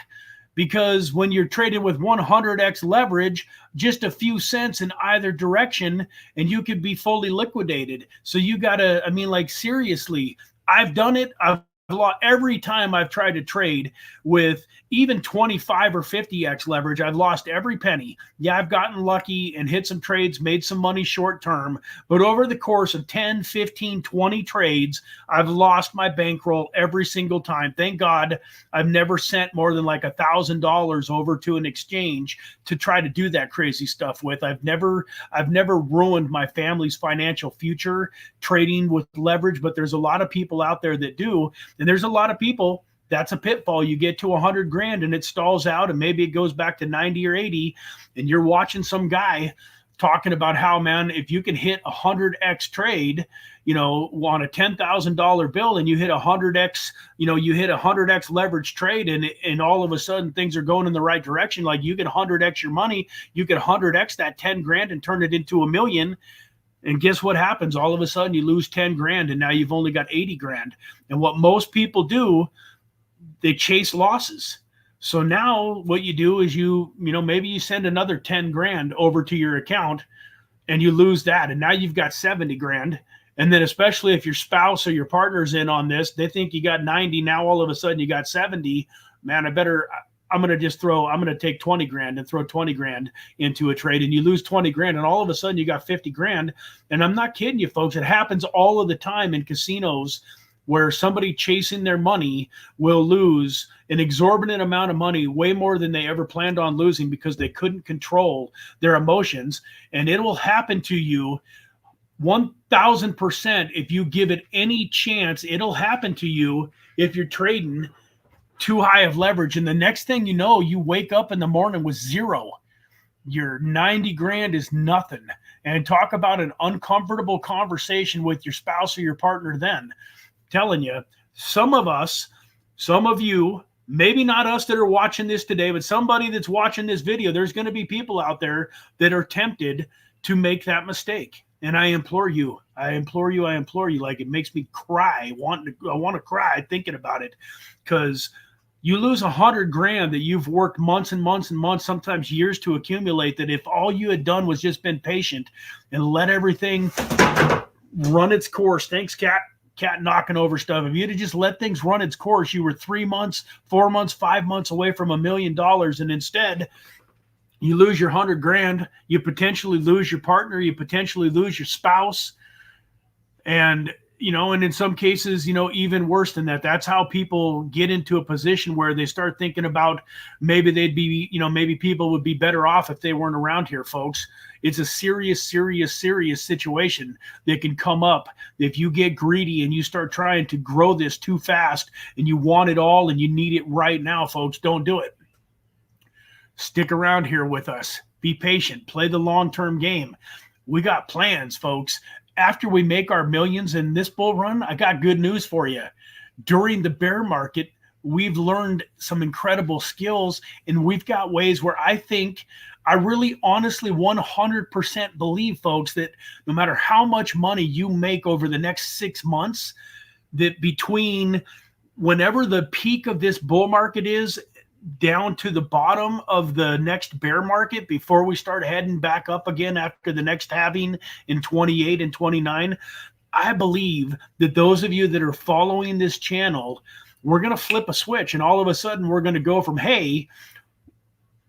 because when you're trading with 100x leverage, just a few cents in either direction, and you could be fully liquidated. So you got to, seriously, I've done it. I've lost every time I've tried to trade with even 25 or 50x leverage. I've lost every penny. Yeah, I've gotten lucky and hit some trades, made some money short term, but over the course of 10, 15, 20 trades, I've lost my bankroll every single time. Thank God I've never sent more than like $1,000 over to an exchange to try to do that crazy stuff with. I've never ruined my family's financial future trading with leverage, but there's a lot of people out there that do. And there's a lot of people, that's a pitfall. You get to 100 grand and it stalls out, and maybe it goes back to 90 or 80, and you're watching some guy talking about how, man, if you can hit 100x trade, on a $10,000 bill, and you hit 100x, you hit 100x leverage trade, and all of a sudden things are going in the right direction. Like you can 100x your money, you can 100x that 10 grand and turn it into $1 million. And guess what happens? All of a sudden you lose 10 grand and now you've only got 80 grand. And what most people do, they chase losses. So now what you do is maybe you send another 10 grand over to your account and you lose that. And now you've got 70 grand. And then especially if your spouse or your partner's in on this, they think you got 90. Now all of a sudden you got 70. Man, I'm going to take 20 grand and throw 20 grand into a trade, and you lose 20 grand, and all of a sudden you got 50 grand. And I'm not kidding you, folks. It happens all of the time in casinos where somebody chasing their money will lose an exorbitant amount of money, way more than they ever planned on losing, because they couldn't control their emotions. And it will happen to you 1,000% if you give it any chance. It'll happen to you if you're trading too high of leverage, and the next thing you know, you wake up in the morning with zero. Your 90 grand is nothing. And talk about an uncomfortable conversation with your spouse or your partner then. I'm telling you, some of you, maybe not us that are watching this today, but somebody that's watching this video, there's going to be people out there that are tempted to make that mistake. And I implore you, like it makes me cry. I want to cry thinking about it, because you lose 100 grand that you've worked months and months and months, sometimes years to accumulate, that if all you had done was just been patient and let everything run its course. Thanks, Cat knocking over stuff. If you'd have just let things run its course, you were 3 months, 4 months, 5 months away from $1 million. And instead, you lose your 100 grand. You potentially lose your partner. You potentially lose your spouse. And, and in some cases, even worse than that. That's how people get into a position where they start thinking about maybe they'd be, maybe people would be better off if they weren't around here, folks. It's a serious, serious, serious situation that can come up if you get greedy and you start trying to grow this too fast and you want it all and you need it right now, folks. Don't do it. Stick around here with us. Be patient. Play the long-term game. We got plans, folks. After we make our millions in this bull run, I got good news for you. During the bear market, we've learned some incredible skills, and we've got ways where I really honestly 100% believe, folks, that no matter how much money you make over the next 6 months, that between whenever the peak of this bull market is down to the bottom of the next bear market before we start heading back up again after the next halving in 28 and 29, I believe that those of you that are following this channel, we're going to flip a switch and all of a sudden we're going to go from, hey,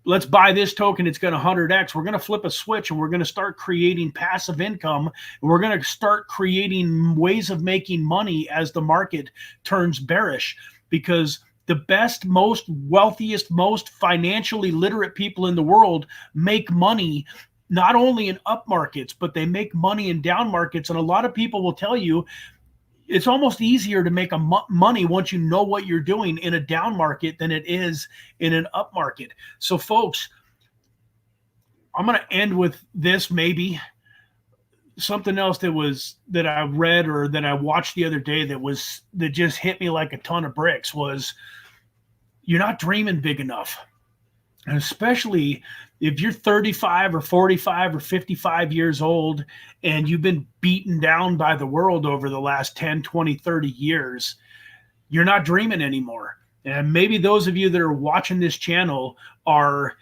let's buy this token, it's going to 100x. We're going to flip a switch and we're going to start creating passive income. And we're going to start creating ways of making money as the market turns bearish, because the best, most wealthiest, most financially literate people in the world make money not only in up markets, but they make money in down markets. And a lot of people will tell you it's almost easier to make money once you know what you're doing in a down market than it is in an up market. So folks, I'm going to end with this, maybe something else that I read or that I watched the other day that just hit me like a ton of bricks was, you're not dreaming big enough. And especially if you're 35 or 45 or 55 years old and you've been beaten down by the world over the last 10, 20, 30 years, you're not dreaming anymore. And maybe those of you that are watching this channel are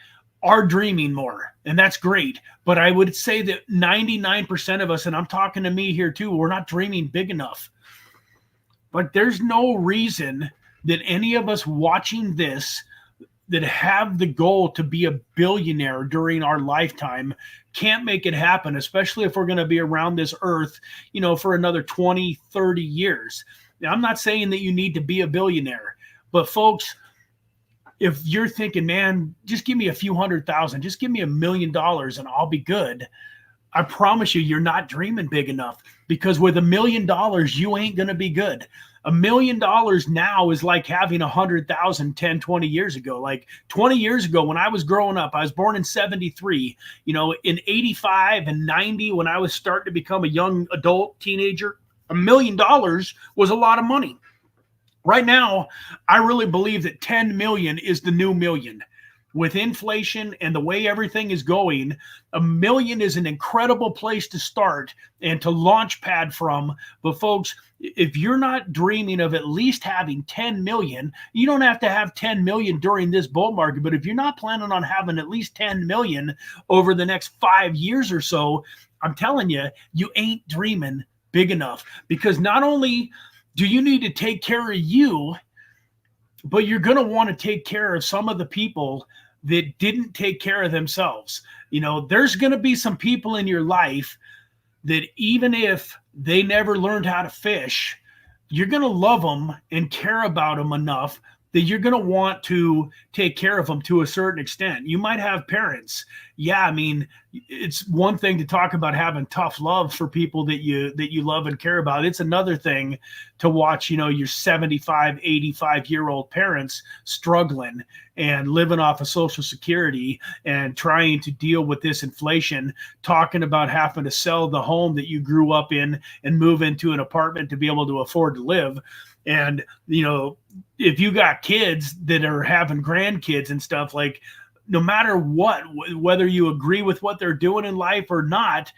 dreaming more, and that's great. But I would say that 99% of us, and I'm talking to me here too, we're not dreaming big enough. But there's no reason that any of us watching this that have the goal to be a billionaire during our lifetime can't make it happen, especially if we're going to be around this earth, for another 20, 30 years. Now, I'm not saying that you need to be a billionaire, but folks, if you're thinking, man, just give me a few 100,000, just give me $1 million and I'll be good. I promise you're not dreaming big enough, because with $1 million, you ain't going to be good. $1 million now is like having 100,000 10, 20 years ago. Like 20 years ago when I was growing up, I was born in 73, in 85 and 90, when I was starting to become a young adult teenager, $1 million was a lot of money. Right now, I really believe that 10 million is the new million. With inflation and the way everything is going, $1 million is an incredible place to start and to launch pad from. But folks, if you're not dreaming of at least having 10 million, you don't have to have 10 million during this bull market. But if you're not planning on having at least 10 million over the next 5 years or so, I'm telling you, you ain't dreaming big enough. Because not only do you need to take care of you, but you're going to want to take care of some of the people that didn't take care of themselves. There's going to be some people in your life that even if they never learned how to fish, you're going to love them and care about them enough that you're going to want to take care of them to a certain extent. You might have parents. Yeah, I mean, it's one thing to talk about having tough love for people that you love and care about. It's another thing to watch, your 75, 85-year-old parents struggling and living off of Social Security and trying to deal with this inflation, talking about having to sell the home that you grew up in and move into an apartment to be able to afford to live. And, if you got kids that are having grandkids and stuff, like, no matter what, whether you agree with what they're doing in life or not,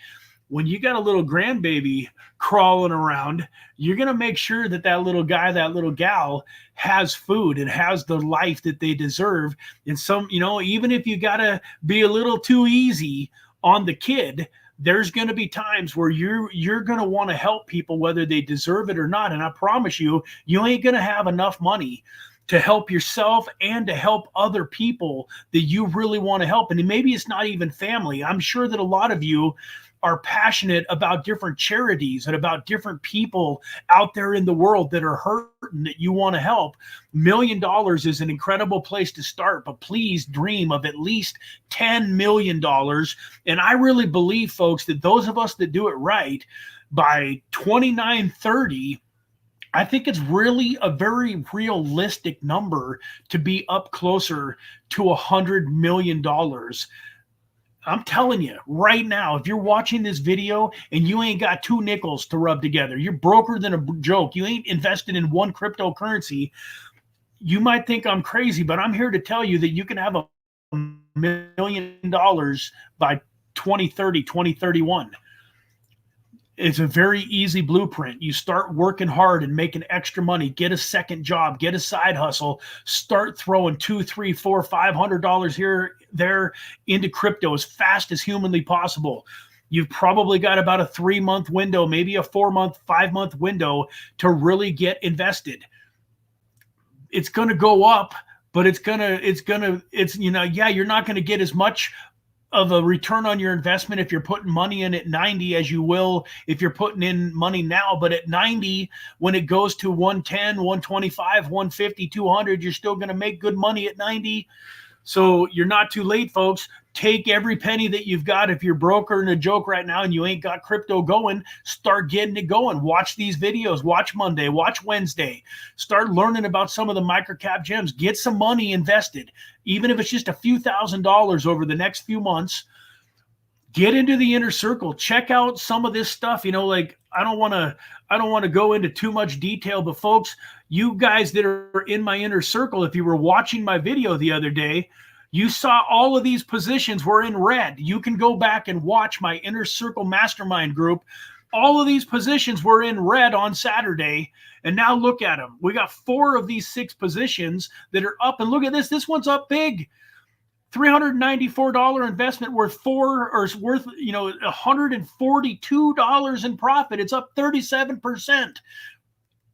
when you got a little grandbaby crawling around, you're going to make sure that that little guy, that little gal has food and has the life that they deserve. And even if you got to be a little too easy on the kid, there's going to be times where you're going to want to help people whether they deserve it or not. And I promise you, you ain't going to have enough money to help yourself and to help other people that you really want to help. And maybe it's not even family. I'm sure that a lot of you are passionate about different charities and about different people out there in the world that are hurting that you want to help. $1 million is an incredible place to start, but please dream of at least $10 million. And I really believe, folks, that those of us that do it right, by 2930, I think it's really a very realistic number to be up closer to $100 million. I'm telling you right now, if you're watching this video and you ain't got 2 nickels to rub together, you're broker than a joke, you ain't invested in one cryptocurrency, you might think I'm crazy, but I'm here to tell you that you can have $1 million by 2030, 2031. It's a very easy blueprint. You start working hard and making extra money, get a second job, get a side hustle, start throwing $200, $300, $400, $500 here, there into crypto as fast as humanly possible. You've probably got about a 3-month window, maybe a 4-month, 5-month window to really get invested. It's going to go up, but you're not going to get as much of a return on your investment if you're putting money in at 90 as you will if you're putting in money now. But at 90, when it goes to 110, 125, 150, 200, you're still going to make good money at 90. So you're not too late, folks. Take every penny that you've got. If you're broker in a joke right now and you ain't got crypto going, start getting it going. Watch these videos. Watch Monday. Watch Wednesday. Start learning about some of the microcap gems. Get some money invested. Even if it's just a few $1,000s over the next few months, get into the inner circle. Check out some of this stuff. Like I don't want to go into too much detail, but folks, you guys that are in my inner circle, if you were watching my video the other day, you saw all of these positions were in red. You can go back and watch my inner circle mastermind group. All of these positions were in red on Saturday. And now look at them. We got 4 of these 6 positions that are up. And look at this. This one's up big. $394 investment worth $142 in profit. It's up 37%.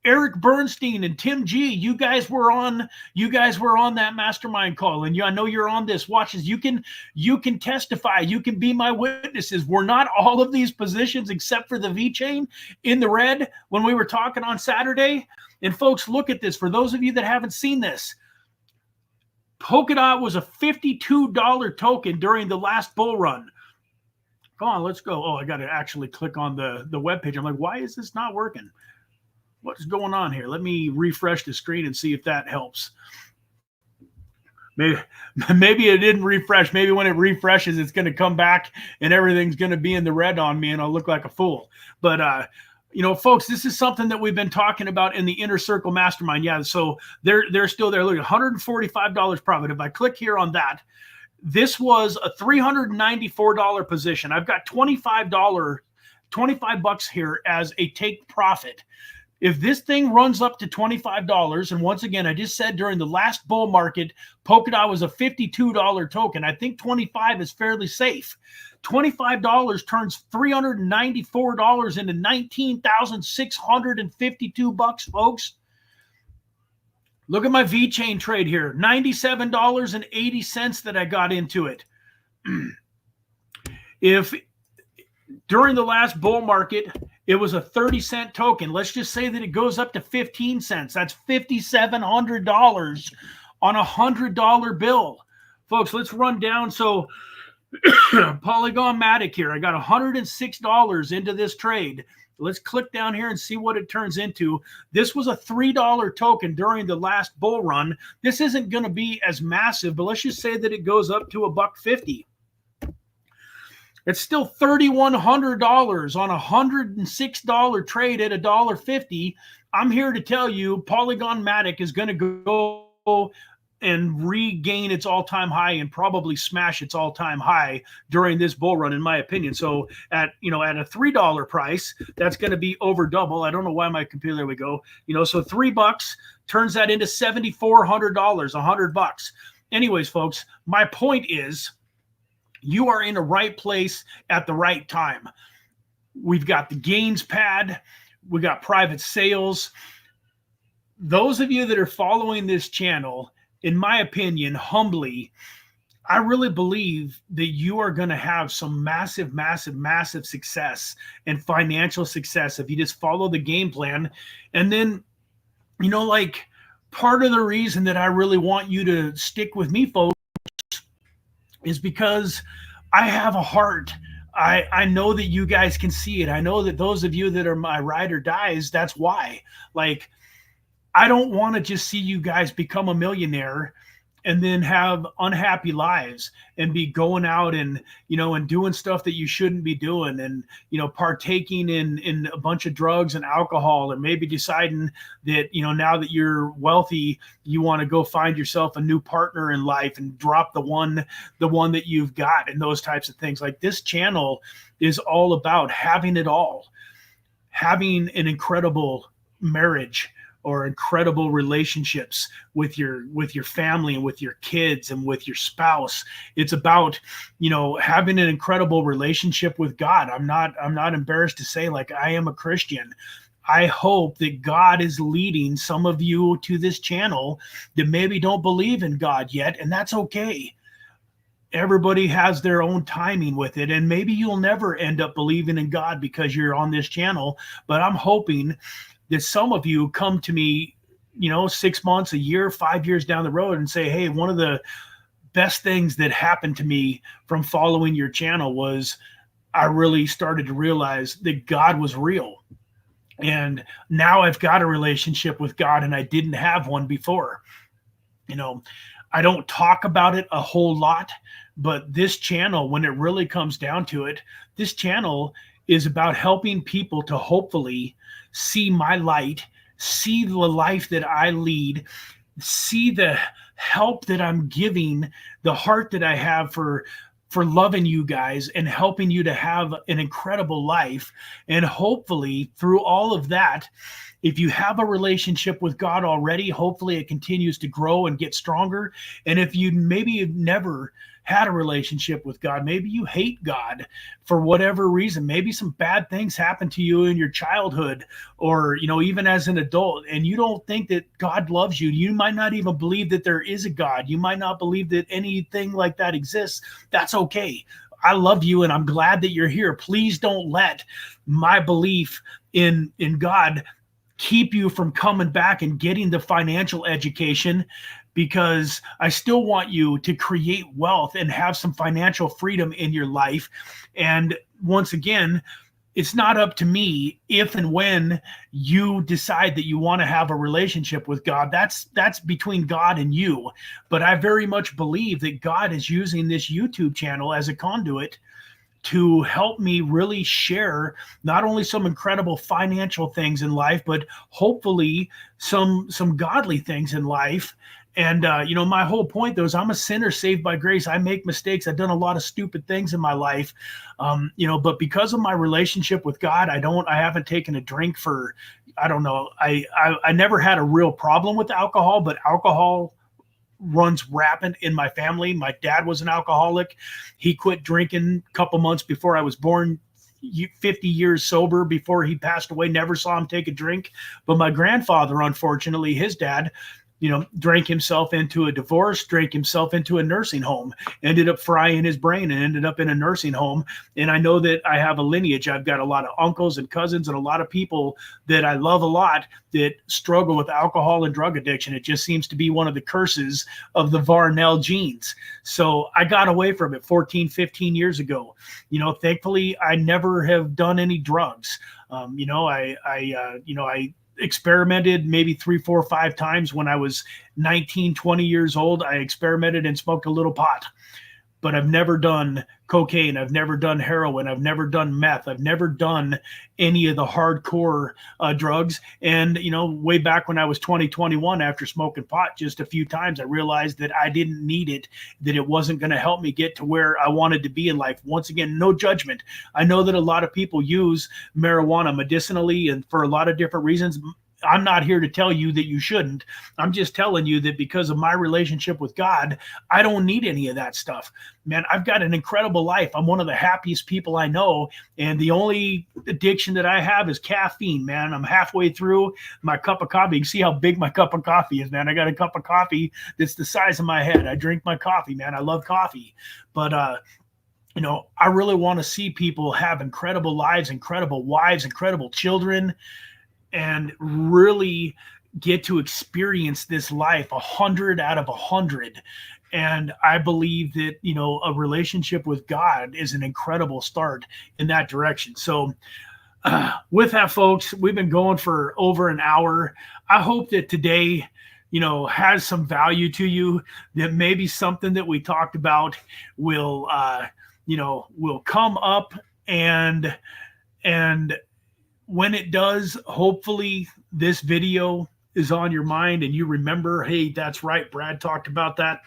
Eric Bernstein and Tim G, you guys were on that mastermind call, and I know you're on this. Watch this. You can testify. You can be my witnesses. Were not all of these positions, except for the V chain, in the red when we were talking on Saturday? And folks, look at this. For those of you that haven't seen this, Polkadot was a $52 token during the last bull run. Come on, let's go. Oh, I got to actually click on the webpage. I'm like, why is this not working? What's going on here? Let me refresh the screen and see if that helps. Maybe it didn't refresh. Maybe when it refreshes, it's going to come back and everything's going to be in the red on me and I'll look like a fool. But, folks, this is something that we've been talking about in the Inner Circle Mastermind. Yeah, so they're still there. Look, $145 profit. If I click here on that, this was a $394 position. I've got $25 here as a take profit. If this thing runs up to $25, and once again, I just said during the last bull market, Polkadot was a $52 token. I think 25 is fairly safe. $25 turns $394 into $19,652, folks. Look at my V-Chain trade here, $97.80 that I got into it. If during the last bull market, it was a 30-cent token. Let's just say that it goes up to 15 cents. That's $5,700 on a $100 bill. Folks, let's run down. So Polygon-matic here. I got $106 into this trade. Let's click down here and see what it turns into. This was a $3 token during the last bull run. This isn't going to be as massive, but let's just say that it goes up to $1.50. It's still $3,100 on a $106 trade at $1.50. I'm here to tell you Polygon-matic is going to go and regain its all-time high and probably smash its all-time high during this bull run, in my opinion. So at a $3 price, that's going to be over double. I don't know why my computer, there we go. So $3 turns that into $7,400, $100. Anyways, folks, my point is, You are in the right place at the right time. We've got the gains pad. We got private sales. Those of you that are following this channel, in my opinion, humbly, I really believe that you are going to have some massive, massive, massive success and financial success if you just follow the game plan. And then, you know, like, part of the reason that I really want you to stick with me, folks, is because I have a heart. I know that you guys can see it. I know that those of you that are my ride or dies, that's why. Like, I don't want to just see you guys become a millionaire and then have unhappy lives and be going out and, you know, and doing stuff that you shouldn't be doing, and, you know, partaking in a bunch of drugs and alcohol, and maybe deciding that, you know, now that you're wealthy, you want to go find yourself a new partner in life and drop the one that you've got, and those types of things. Like, this channel is all about having it all, having an incredible marriage or incredible relationships with your family and with your kids and with your spouse. It's about, you know, having an incredible relationship with God. I'm not embarrassed to say, like, I am a Christian. I hope that God is leading some of you to this channel that maybe don't believe in God yet, and that's okay. Everybody has their own timing with it, and maybe you'll never end up believing in God because you're on this channel, but I'm hoping that some of you come to me, you know, 6 months, a year, 5 years down the road and say, hey, one of the best things that happened to me from following your channel was I really started to realize that God was real. And now I've got a relationship with God, and I didn't have one before. You know, I don't talk about it a whole lot, but this channel, when it really comes down to it, this channel is about helping people to hopefully see my light, see the life that I lead, see the help that I'm giving, the heart that I have for loving you guys and helping you to have an incredible life. And hopefully through all of that, if you have a relationship with God already, hopefully it continues to grow and get stronger. And if you maybe have never had a relationship with God, maybe you hate God for whatever reason, maybe some bad things happened to you in your childhood, or, you know, even as an adult, and you don't think that God loves you. You might not even believe that there is a God. You might not believe that anything like that exists. That's okay. I love you, and I'm glad that you're here. Please don't let my belief in God keep you from coming back and getting the financial education, because I still want you to create wealth and have some financial freedom in your life. And once again, it's not up to me if and when you decide that you want to have a relationship with God. That's between God and you. But I very much believe that God is using this YouTube channel as a conduit to help me really share not only some incredible financial things in life, but hopefully some godly things in life. And, you know, my whole point, though, is I'm a sinner saved by grace. I make mistakes. I've done a lot of stupid things in my life, you know, but because of my relationship with God, I haven't taken a drink for, I don't know. I never had a real problem with alcohol, but alcohol runs rampant in my family. My dad was an alcoholic. He quit drinking a couple months before I was born. 50 years sober before he passed away. Never saw him take a drink. But my grandfather, unfortunately, his dad, you know, drank himself into a divorce, drank himself into a nursing home, ended up frying his brain and ended up in a nursing home. And I know that I have a lineage. I've got a lot of uncles and cousins and a lot of people that I love a lot that struggle with alcohol and drug addiction. It just seems to be one of the curses of the Varnell genes. So I got away from it 14, 15 years ago. You know, thankfully, I never have done any drugs. You know, I experimented maybe 3, 4, 5 times when I was 19, 20 years old. I experimented and smoked a little pot, but I've never done cocaine. I've never done heroin. I've never done meth. I've never done any of the hardcore drugs. And, you know, way back when I was 20, 21, after smoking pot just a few times, I realized that I didn't need it, that it wasn't going to help me get to where I wanted to be in life. Once again, no judgment. I know that a lot of people use marijuana medicinally and for a lot of different reasons. I'm not here to tell you that you shouldn't. I'm just telling you that because of my relationship with God, I don't need any of that stuff. Man, I've got an incredible life. I'm one of the happiest people I know. And the only addiction that I have is caffeine, man. I'm halfway through my cup of coffee. You can see how big my cup of coffee is, man. I got a cup of coffee that's the size of my head. I drink my coffee, man. I love coffee. But, you know, I really want to see people have incredible lives, incredible wives, incredible children, and really get to experience this life 100 out of 100. And I believe that, you know, a relationship with God is an incredible start in that direction. So with that, folks, we've been going for over an hour. I hope that today, you know, has some value to you, that maybe something that we talked about will, you know, will come up, and when it does, hopefully this video is on your mind and you remember, hey, that's right, Brad talked about that,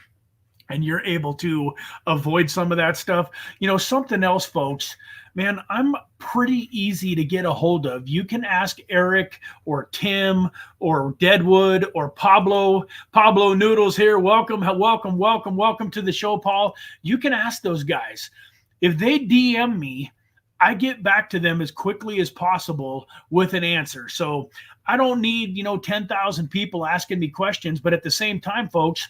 and you're able to avoid some of that stuff. You know, something else, folks, man, I'm pretty easy to get a hold of. You can ask Eric or Tim or Deadwood or Pablo Noodles here. Welcome to the show, Paul. You can ask those guys. If they DM me, I get back to them as quickly as possible with an answer. So I don't need, you know, 10,000 people asking me questions, but at the same time, folks,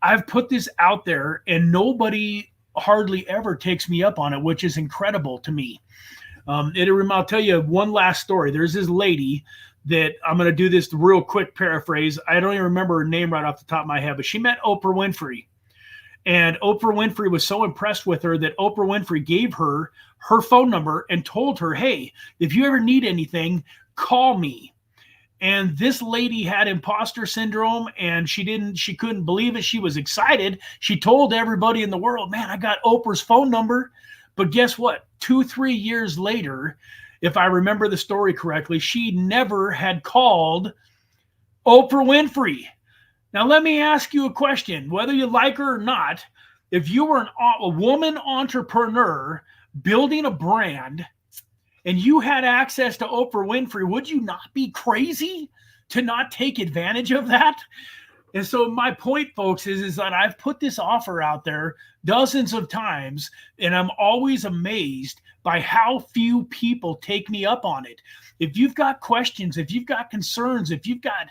I've put this out there and nobody hardly ever takes me up on it, which is incredible to me. I'll tell you one last story. There's this lady that, I'm going to do this real quick paraphrase. I don't even remember her name right off the top of my head, but she met Oprah Winfrey. And Oprah Winfrey was so impressed with her that Oprah Winfrey gave her her phone number and told her, hey, if you ever need anything, call me. And this lady had imposter syndrome, and she couldn't believe it. She was excited. She told everybody in the world, man, I got Oprah's phone number. But guess what? 2-3 years later, if I remember the story correctly, she never had called Oprah Winfrey. Now, let me ask you a question, whether you like her or not. If you were a woman entrepreneur building a brand and you had access to Oprah Winfrey, would you not be crazy to not take advantage of that? And so my point, folks, is that I've put this offer out there dozens of times, and I'm always amazed by how few people take me up on it. If you've got questions, if you've got concerns, if you've got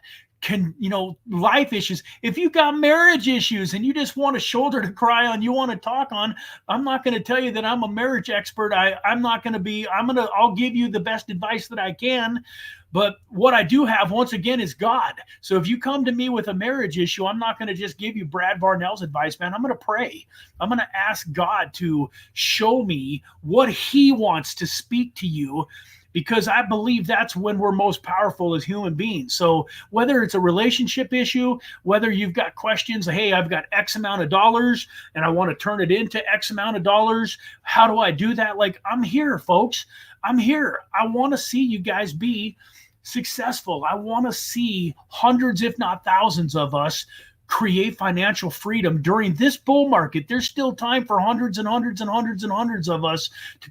life issues, if you got marriage issues and you just want a shoulder to cry on, you want to talk on, I'm not going to tell you that I'm a marriage expert. I'll give you the best advice that I can. But what I do have, once again, is God. So if you come to me with a marriage issue, I'm not going to just give you Brad Varnell's advice, man. I'm going to pray. I'm going to ask God to show me what he wants to speak to you, because I believe that's when we're most powerful as human beings. So whether it's a relationship issue, whether you've got questions, hey, I've got X amount of dollars and I want to turn it into X amount of dollars, how do I do that? Like, I'm here, folks. I'm here. I want to see you guys be successful. I want to see hundreds, if not thousands of us create financial freedom during this bull market. There's still time for hundreds and hundreds and hundreds and hundreds of us to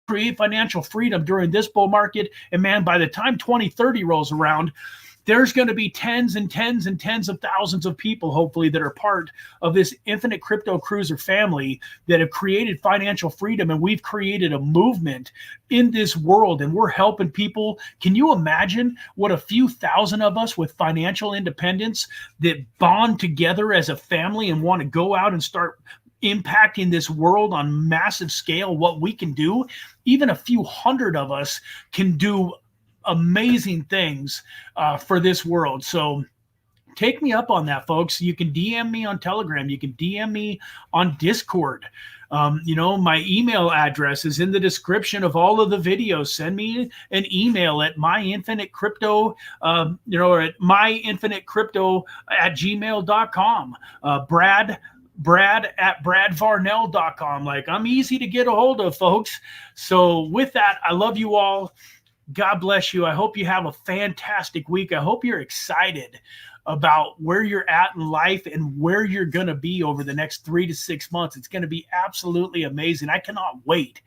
create financial freedom during this bull market. And man, by the time 2030 rolls around, there's going to be tens and tens and tens of thousands of people, hopefully, that are part of this Infinite Crypto Cruiser family that have created financial freedom. And we've created a movement in this world, and we're helping people. Can you imagine what a few thousand of us with financial independence that bond together as a family and want to go out and start impacting this world on massive scale, what we can do? Even a few hundred of us can do amazing things for this world. So take me up on that, folks. You can DM me on Telegram. You can DM me on Discord. My email address is in the description of all of the videos. Send me an email at myinfinitecrypto, or at myinfinitecrypto@gmail.com. Brad at bradvarnell.com. Like, I'm easy to get a hold of, folks. So with that, I love you all. God bless you. I hope you have a fantastic week. I hope you're excited about where you're at in life and where you're going to be over the next 3 to 6 months. It's going to be absolutely amazing. I cannot wait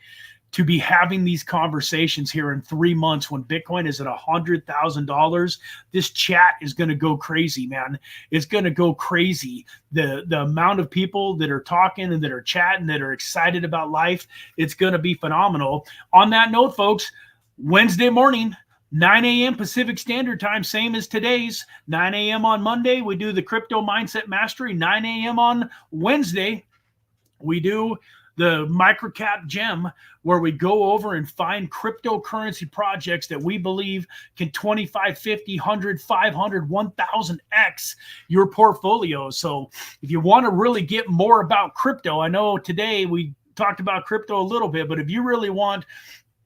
to be having these conversations here in 3 months when Bitcoin is at $100,000. This chat is going to go crazy, man. It's going to go crazy. The amount of people that are talking and that are chatting, that are excited about life, it's going to be phenomenal. On that note, folks, Wednesday morning, 9 a.m. Pacific Standard Time, same as today's. 9 a.m. on Monday, we do the Crypto Mindset Mastery. 9 a.m. on Wednesday, we do the Microcap Gem, where we go over and find cryptocurrency projects that we believe can 25, 50, 100, 500, 1,000x your portfolio. So if you want to really get more about crypto, I know today we talked about crypto a little bit, but if you really want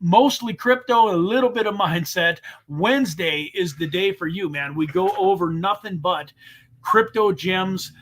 mostly crypto, a little bit of mindset, Wednesday is the day for you, man. We go over nothing but crypto gems.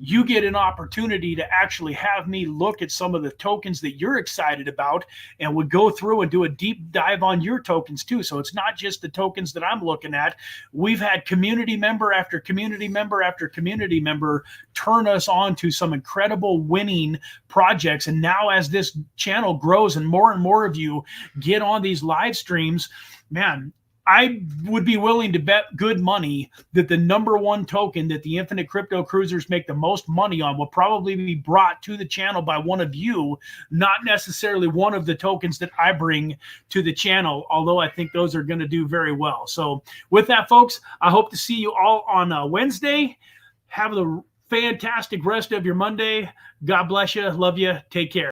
You get an opportunity to actually have me look at some of the tokens that you're excited about, and we go through and do a deep dive on your tokens too. So it's not just the tokens that I'm looking at. We've had community member after community member after community member turn us on to some incredible winning projects. And now as this channel grows and more of you get on these live streams, man, I would be willing to bet good money that the #1 token that the Infinite Crypto Cruisers make the most money on will probably be brought to the channel by one of you, not necessarily one of the tokens that I bring to the channel, although I think those are going to do very well. So with that, folks, I hope to see you all on Wednesday. Have a fantastic rest of your Monday. God bless you. Love you. Take care.